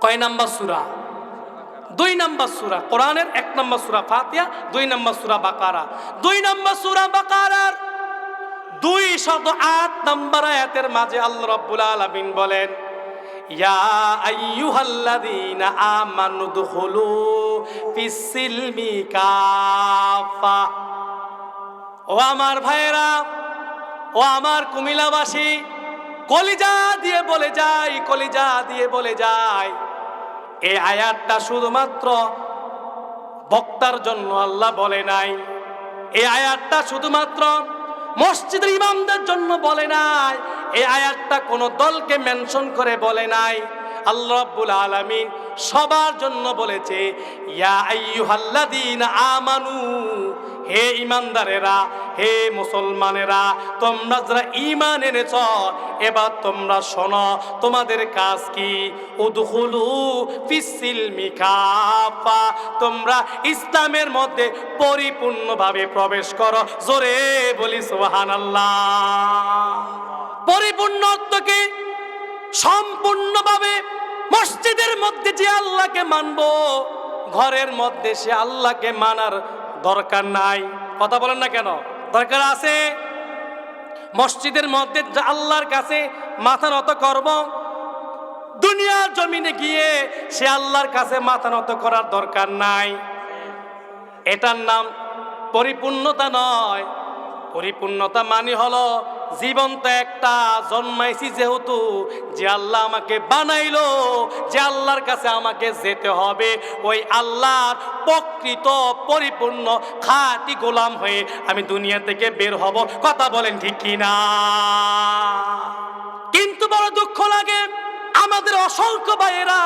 কয় নম্বর সূরা? 2 নম্বর সূরা। কোরআনের 1 নম্বর সূরা ফাতিহা, 2 নম্বর সূরা বাকারা। 2 নম্বর সূরা বাকারার 208 নম্বর আয়াতের মাঝে আল্লাহ রাব্বুল আলামিন বলেন, ইয়া আইয়ুহাল্লাযীনা আমানু দুখুলু ফিস-সিলমি কাফা। ও আমার ভাইয়েরা, ও আমার কুমিল্লাবাসী, কলিজা দিয়ে বলে যাই, কলিজা দিয়ে বলে যাই, এই আয়াতটা শুধুমাত্র বক্তার জন্য আল্লাহ বলে নাই। এই আয়াতটা শুধুমাত্র মসজিদের ইমামদের জন্য বলে নাই। এই আয়াতটা কোনো দলকে মেনশন করে বলে নাই। আল্লাহ রাব্বুল আলামিন সবার জন্য বলেছে, ইয়া আইয়ুহাল্লাযীনা আমানু, হে ঈমানদারেরা, হে মুসলমানেরা, তোমরা যারা ঈমান এনেছ, এবার তোমরা শোনো, তোমাদের কাজ কি? উদখুলু ফিস-সিলমি কাফা, তোমরা ইসলামের মধ্যে পরিপূর্ণভাবে প্রবেশ করো। জোরে বলি সুবহানাল্লাহ। পরিপূর্ণ অর্থ কি? সম্পূর্ণভাবে মসজিদের মধ্যে যে আল্লাহকে মানবো, ঘরের মধ্যে সে আল্লাহকে মানার দরকার নাই। কথা বলেন না কেন? দরকার আছে। মসজিদের মধ্যে যে আল্লাহর কাছে মাথা নত করব, দুনিয়ার জমিনে গিয়ে সে আল্লাহর কাছে মাথা নত করার দরকার নাই। এটার নাম পরিপূর্ণতা নয়। পরিপূর্ণতা মানে হলো জীবনটা একটা জন্মাইছি যেহেতু, যে আল্লাহ আমাকে বানাইলো, যে আল্লাহর কাছে আমাকে যেতে হবে, ওই আল্লাহর প্রকৃত পরিপূর্ণ খাঁটি গোলাম হয়ে আমি দুনিয়া থেকে বের হব। কথা বলেন ঠিক কিনা? কিন্তু বড় দুঃখ লাগে, আমাদের অসংখ্য ভাইয়েরা,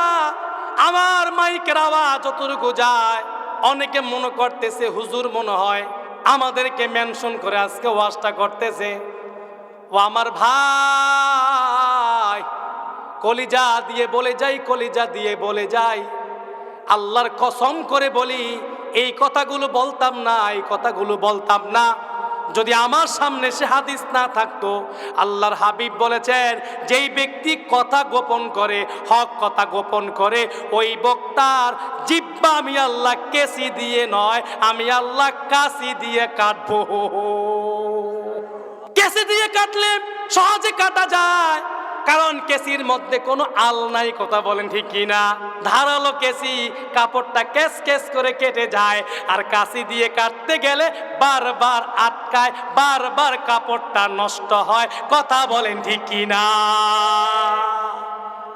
আমার মাইকের আওয়াজ যতটুকু যায়, অনেকে মনে করতেছে হুজুর মনে হয় আমাদেরকে মেনশন করে আজকে ওয়াজটা করতেছে। ও আমার ভাই, কলিজা দিয়ে বলে যাই, কলিজা দিয়ে বলে যাই, আল্লাহর কসম করে বলি, এই কথাগুলো বলতাম না, এই কথাগুলো বলতাম না যদি আমার সামনে সে হাদিস না থাকতো। আল্লাহর হাবিব বলেছেন, যেই ব্যক্তি কথা গোপন করে, হক কথা গোপন করে, ওই বক্তার জিহ্বা আমি আল্লাহ কেসি দিয়ে নয়, আমি আল্লাহ কাশি দিয়ে কাটবো। কেসি দিয়ে কাটলে সহজে কাটা যায়, কারণ কেসির মধ্যে কোনো আল নাই, কথা বলেন ঠিক কিনা? ধারালো কেসি, কাপড়টা কেস কেস করে কেটে যায়, আর কাঁচি দিয়ে কাটতে গেলে বারবার আটকায়, বারবার কাপড়টা নষ্ট হয়, কথা বলেন ঠিক কিনা?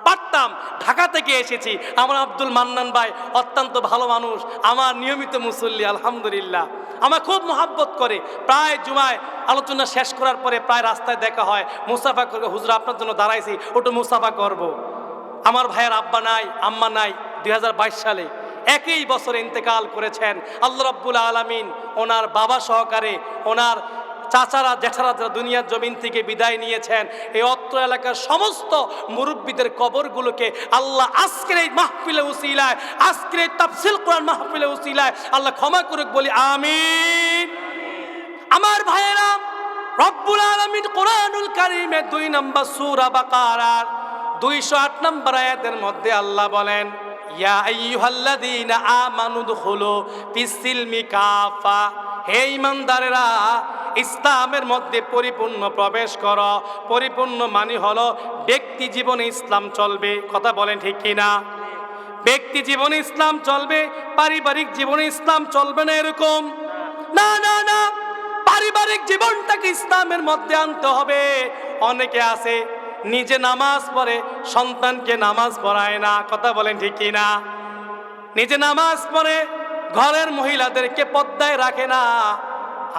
পারতাম, ঢাকা থেকে এসেছি, আমার আব্দুল মান্নান ভাই অত্যন্ত ভালো মানুষ, আমার নিয়মিত মুসল্লি, আলহামদুলিল্লাহ আমার খুব মোহাব্বত করে। প্রায় জুমায় আলোচনা শেষ করার পরে প্রায় রাস্তায় দেখা হয়, মুসাফা করবে, হুজুর আপনার জন্য দাঁড়াইছি, ওটা মুসাফা করব। আমার ভাইয়ের আব্বা নাই, আম্মা নাই, 2022 সালে একই বছর ইন্তেকাল করেছেন। আল্লাহ রাব্বুল আলামিন ওনার বাবা সহকারে, ওনার চাচারা জেঠারা যারা দুনিয়ার জমিন থেকে বিদায় নিয়েছেন, এই অত্র এলাকার সমস্ত মুরব্বীদের কবরগুলোকে আল্লাহ আজকের এই মাহফিলে উসিলায়, আজকের এই তাফসীর কোরআন মাহফিলে উসিলায় আল্লাহ ক্ষমা করুক, বলি আমিন। আমার ভাইয়েরা, রব্বুল আলামিন কোরআনুল কারীমে 2 নম্বর সূরা বাকারার 208 নম্বর আয়াতের মধ্যে আল্লাহ বলেন, ইয়া আইয়ুহাল্লাযীনা আমানু দুখুলু ফিস-সিলমি কাফা, হে ঈমানদারেরা ইসলামের মধ্যে পরিপূর্ণ প্রবেশ করো। পরিপূর্ণ মানে হলো ব্যক্তি জীবনে ইসলাম চলবে, কথা বলেন ঠিক কিনা? ব্যক্তি জীবনে ইসলাম চলবে, পারিবারিক জীবনে ইসলাম চলবে না এরকম না, না না, পারিবারিক জীবনটাকে ইসলামের মধ্যে আনতে হবে। অনেকে আছে নিজে নামাজ পড়ে, সন্তানকে নামাজ পড়ায় না, কথা বলেন ঠিক কিনা? নিজে নামাজ পড়ে, ঘরের মহিলাদেরকে পর্দায় রাখে না।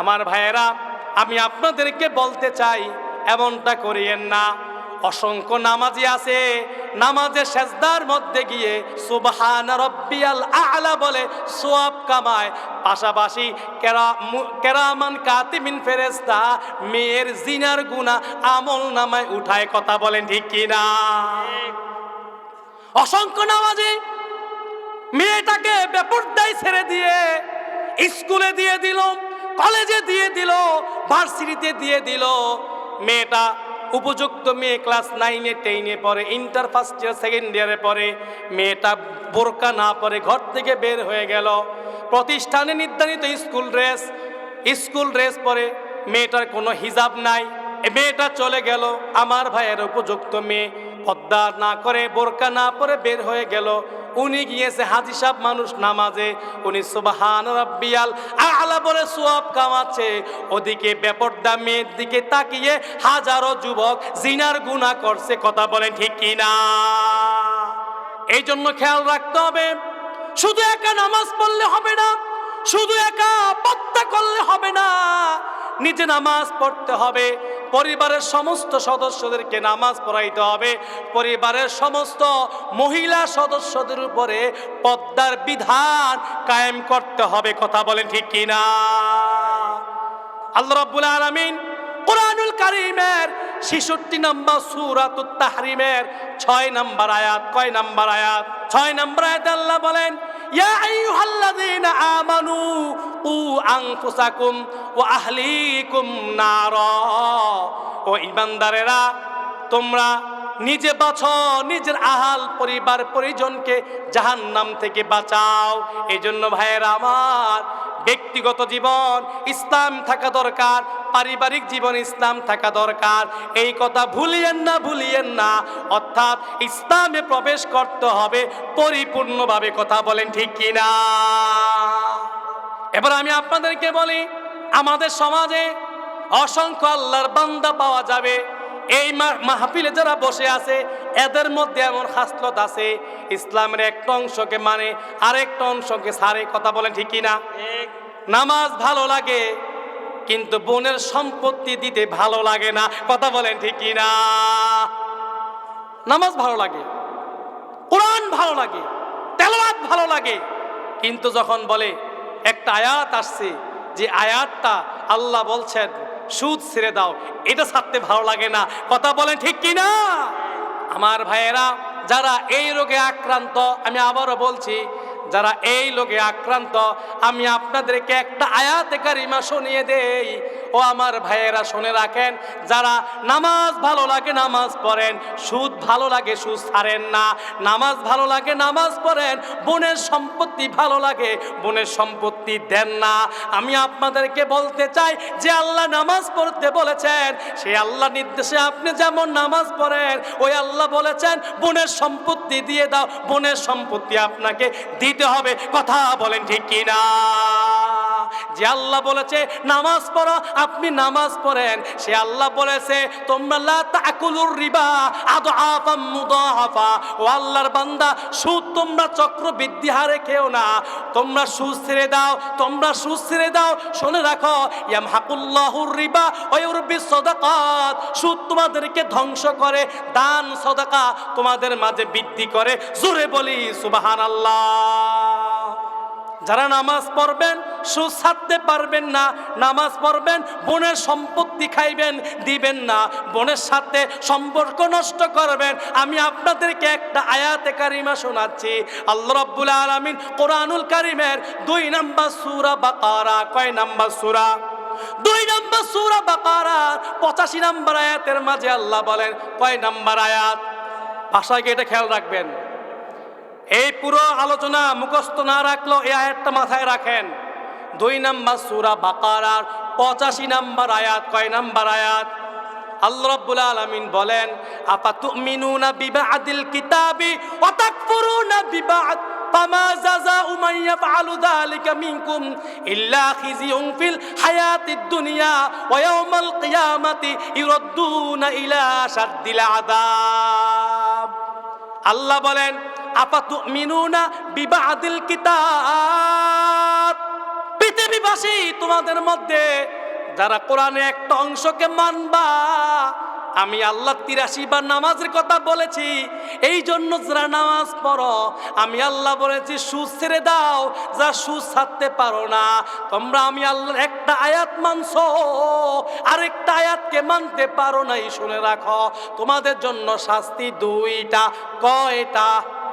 আমার ভাইয়েরা, আমি আপনাদেরকে বলতে চাই, এমনটা করিয়েন না। অসংখ্য নামাজি আছে, নামাজের সেজদার মধ্যে গিয়ে সুবহানা রব্বিয়াল আ'লা বলে সওয়াব কামায়, পাশাপাশি কেরামান কাতিবিন ফেরেশতা মেয়ের জিনার গুনাহ আমল নামায় উঠায়, কথা বলেন ঠিক কিনা? অসংখ্য নামাজি মেয়েটাকে বেপরদায় ছেড়ে দিয়ে স্কুলে দিয়ে দিল, কলেজে দিয়ে দিল, ভার্সিটিতে দিয়ে দিল। মেয়েটা উপযুক্ত মেয়ে, ক্লাস 9-এ 10-এ পড়ে, ইন্টার ফার্স্ট ইয়ার সেকেন্ড ইয়ারে পড়ে। মেয়েটা বোরকা না পরে ঘর থেকে বের হয়ে গেল। প্রতিষ্ঠানে নির্ধারিত স্কুল ড্রেস পরে, মেয়েটার কোনো হিজাব নাই, মেয়েটা চলে গেল। আমার ভাইয়ের উপযুক্ত মেয়ে পর্দা না করে, বোরকা না পরে বের হয়ে গেল। উনি গিয়েছে হাজী সাহেব মানুষ নামাজে, উনি সুবহান রাব্বিয়াল আ'লা বলে সওয়াব কামাচ্ছে, ওদিকে বেপরদা মেয়ের দিকে তাকিয়ে হাজারো যুবক জিনার গুনাহ করছে, কথা বলেন ঠিক কিনা? এই জন্য খেয়াল রাখতে হবে, শুধু একা নামাজ পড়লে হবে না, শুধু একা পর্দা করলে হবে না, নিজে নামাজ পড়তে হবে, পরিবারের সমস্ত সদস্যদেরকে নামাজ পড়াইতে হবে, পরিবারের সমস্ত মহিলা সদস্যদের উপরে পর্দার বিধান কায়েম করতে হবে, কথা বলেন ঠিক কিনা? আল্লাহ রাব্বুল আলামিন কোরআনুল কারীমের 66 নম্বর সূরাতুত তাহরিমের 6 নম্বর আয়াত, কয় নম্বর আয়াত? 6 নম্বর আয়াতে আল্লাহ বলেন, ইয়া আইয়ুহাল্লাযীনা আমানু উ আনফুসাকুম ওয়া আহলিকুম নারা, ও ঈমানদারেরা তোমরা নিজে বাঁচো, নিজের আহাল পরিবার পরিজনকে জাহান্নাম থেকে বাঁচাও। এই জন্য ভাইয়েরা আমার, ব্যক্তিগত জীবন ইসলাম থাকা দরকার, পারিবারিক জীবন ইসলাম থাকা দরকার। এই কথা ভুলিয়েন না, ভুলিয়েন না। অর্থাৎ ইসলামে প্রবেশ করতে হবে পরিপূর্ণভাবে, কথা বলেন ঠিক কিনা? এবার আমি আপনাদেরকে বলি, আমাদের সমাজে অসংখ্য আল্লাহর বান্দা পাওয়া যাবে। এই মাহফিলে যারা বসে আছে, এদের মধ্যে এমন খাসলত আছে, ইসলামের একটা অংশকে মানে আরেকটা অংশকে ছাড়ে, কথা বলেন ঠিক কিনা? নামাজ ভালো লাগে, কিন্তু বোনের সম্পত্তি দিতে ভালো লাগে না, কথা বলেন ঠিক কিনা? নামাজ ভালো লাগে, কোরআন ভালো লাগে, তেলাওয়াত ভালো লাগে, কিন্তু যখন বলে একটা আয়াত আসছে, যে আয়াতটা আল্লাহ বলছেন সুদ ছেড়ে দাও, এটা ছাড়তে ভালো লাগে না, কথা বলেন ঠিক কিনা? আমার ভাইয়েরা, যারা এই রোগে আক্রান্ত, আমি আবারও বলছি, যারা এই রোগে আক্রান্ত, আমি আপনাদেরকে একটা আয়াতে কারিমা শুনিয়ে দেই। ও আমার ভাইয়েরা শুনে রাখেন, যারা নামাজ ভালো লাগে নামাজ পড়েন, সুদ ভালো লাগে সুদ ছাড়েন না, নামাজ ভালো লাগে নামাজ পড়েন, বোনের সম্পত্তি ভালো লাগে বোনের সম্পত্তি দেন না। আমি আপনাদেরকে বলতে চাই, যে আল্লাহ নামাজ পড়তে বলেছেন সেই আল্লাহ নির্দেশে আপনি যেমন নামাজ পড়েন, ওই আল্লাহ বলেছেন বোনের সম্পত্তি দিয়ে দাও, বোনের সম্পত্তি আপনাকে দিতে হবে। কথা বলেন ঠিক কিনা? যে আল্লাহ বলেছে নামাজ পড়ো, আপনি নামাজ পড়েন, সে আল্লাহ বলেছে তোমরা লা তাকুলুর রিবা আদআফাম মুদাআফা। ও আল্লাহর বান্দা, সুদ তোমরা চক্রবৃদ্ধি হারে খেও না, তোমরা সুদ ছেড়ে দাও, তোমরা সুদ ছেড়ে দাও। শুনে রাখো, ইয়ামহাকুল্লাহুর রিবা ওয়া ইউরবিস সাদাকাত। সুদ তোমাদেরকে ধ্বংস করে, দান সাদাকা তোমাদের মাঝে বৃদ্ধি করে। জোরে বলি সুবহানাল্লাহ। যারা নামাজ পড়বেন সুদ ছাড়তে পারবেন না, নামাজ পড়বেন, বোনের সম্পত্তি খাইবেন দিবেন না, বোনের সাথে সম্পর্ক নষ্ট করবেন। আমি আপনাদেরকে একটা আয়াতে কারিমা শোনাচ্ছি। আল্লাহ রাব্বুল আলামিন কোরআনুল কারিমের 2 নম্বর সূরা বাকারা, কয় নম্বর সূরা? 2 নম্বর সূরা বাকারা 85 নম্বর আয়াতের মাঝে আল্লাহ বলেন, কয় নম্বর আয়াত? ভাষায় গিয়ে এটা খেয়াল রাখবেন। এই পুরো আলোচনা মুখস্থ না রাখলেও এই আয়াতটা মাথায় রাখেন। 2 নম্বর সূরা বাকারার 85 নম্বর আয়াত। কয় নম্বর আয়াত? আল্লাহ রাব্বুল আলামিন বলেন, আফাতুমিনুনা বিবাদিল কিতাবি ওয়া তাকফুরুনা বিবাদ ফামা জাযাউ মান ইয়াফআলু যালিকা মিনকুম ইল্লা খিজিয়ুন ফিল হায়াতিদ দুনিয়া ওয়া ইয়াউমাল কিয়ামাতি ইউরাদ্দুনা ইলা শাদ্দিল আযাব। আল্লাহ বলেন, আফাতুমিনুনা বিবাদিল কিতাব। পৃথিবীবাসী তোমাদের মধ্যে যারা কোরআনে একটা অংশকে মানবা, আমি আল্লাহ 83 বার নামাজের কথা বলেছি, এই জন্য যারা নামাজ পড়ো আমি আল্লাহ বলেছি সুদ ছেড়ে দাও। যা সুদ ছাড়তে পারো না তোমরা, আমি আল্লাহর একটা আয়াত মানছো, আরেকটা আয়াতকে মানতে পারো নাই, শুনে রাখো তোমাদের জন্য শাস্তি 2টা। কয়টা?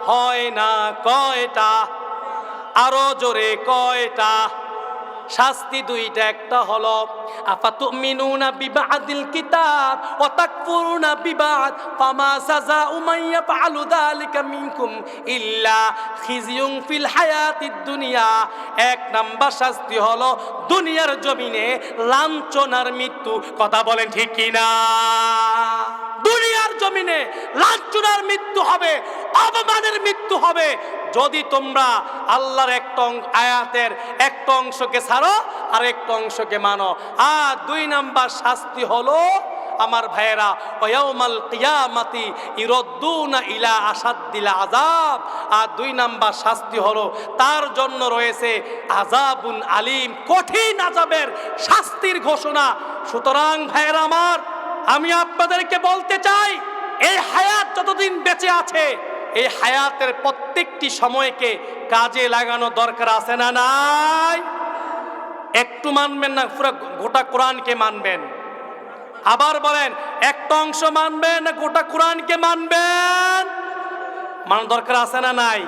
হয় না কয়টা? আরো জোরে কয়টা? শাস্তি 2টা। একটা হলো আফাতুমিনুনা বিবাদিল কিতাব ওয়া তাকফুরুনা বিবাদ ফামা জাযাউ মান ইয়াফআলু যালিকা মিনকুম ইল্লা খিজিয়ুন ফিল হায়াতিদ দুনিয়া। 1 নাম্বার শাস্তি হলো দুনিয়ার জমিনে লাঞ্ছনার মৃত্যু। কথা বলেন ঠিক কিনা? দুনিয়ার জমিনে লাঞ্ছনার মৃত্যু হবে, অপমানের মৃত্যু হবে যদি তোমরা আল্লাহর একটা আয়াতের একটা অংশকে ছাড়ো আর একটা অংশকে মানো। আর 2 নাম্বার শাস্তি হলো আমার ভাইয়েরা, ওয়াউমাল কিয়ামাতি ইউরাদ্দুনা ইলা আশাদ্দিল আযাব। আর 2 নাম্বার শাস্তি হলো তার জন্য রয়েছে আযাবুন আলিম, কঠিন আযাবের শাস্তির ঘোষণা। সুতরাং ভাইয়েরা আমার, আমি আপনাদেরকে বলতে চাই, এই হায়াত যতদিন বেঁচে আছে, এই হায়াতের প্রত্যেকটি সময়কে কাজে লাগানো দরকার আছে না নাই? একটু মানবেন না, পুরো গোটা কোরআনকে মানবেন? আবার বলেন, একটা অংশ মানবেন না গোটা কোরআনকে মানবেন? মানার দরকার আছে না নাই?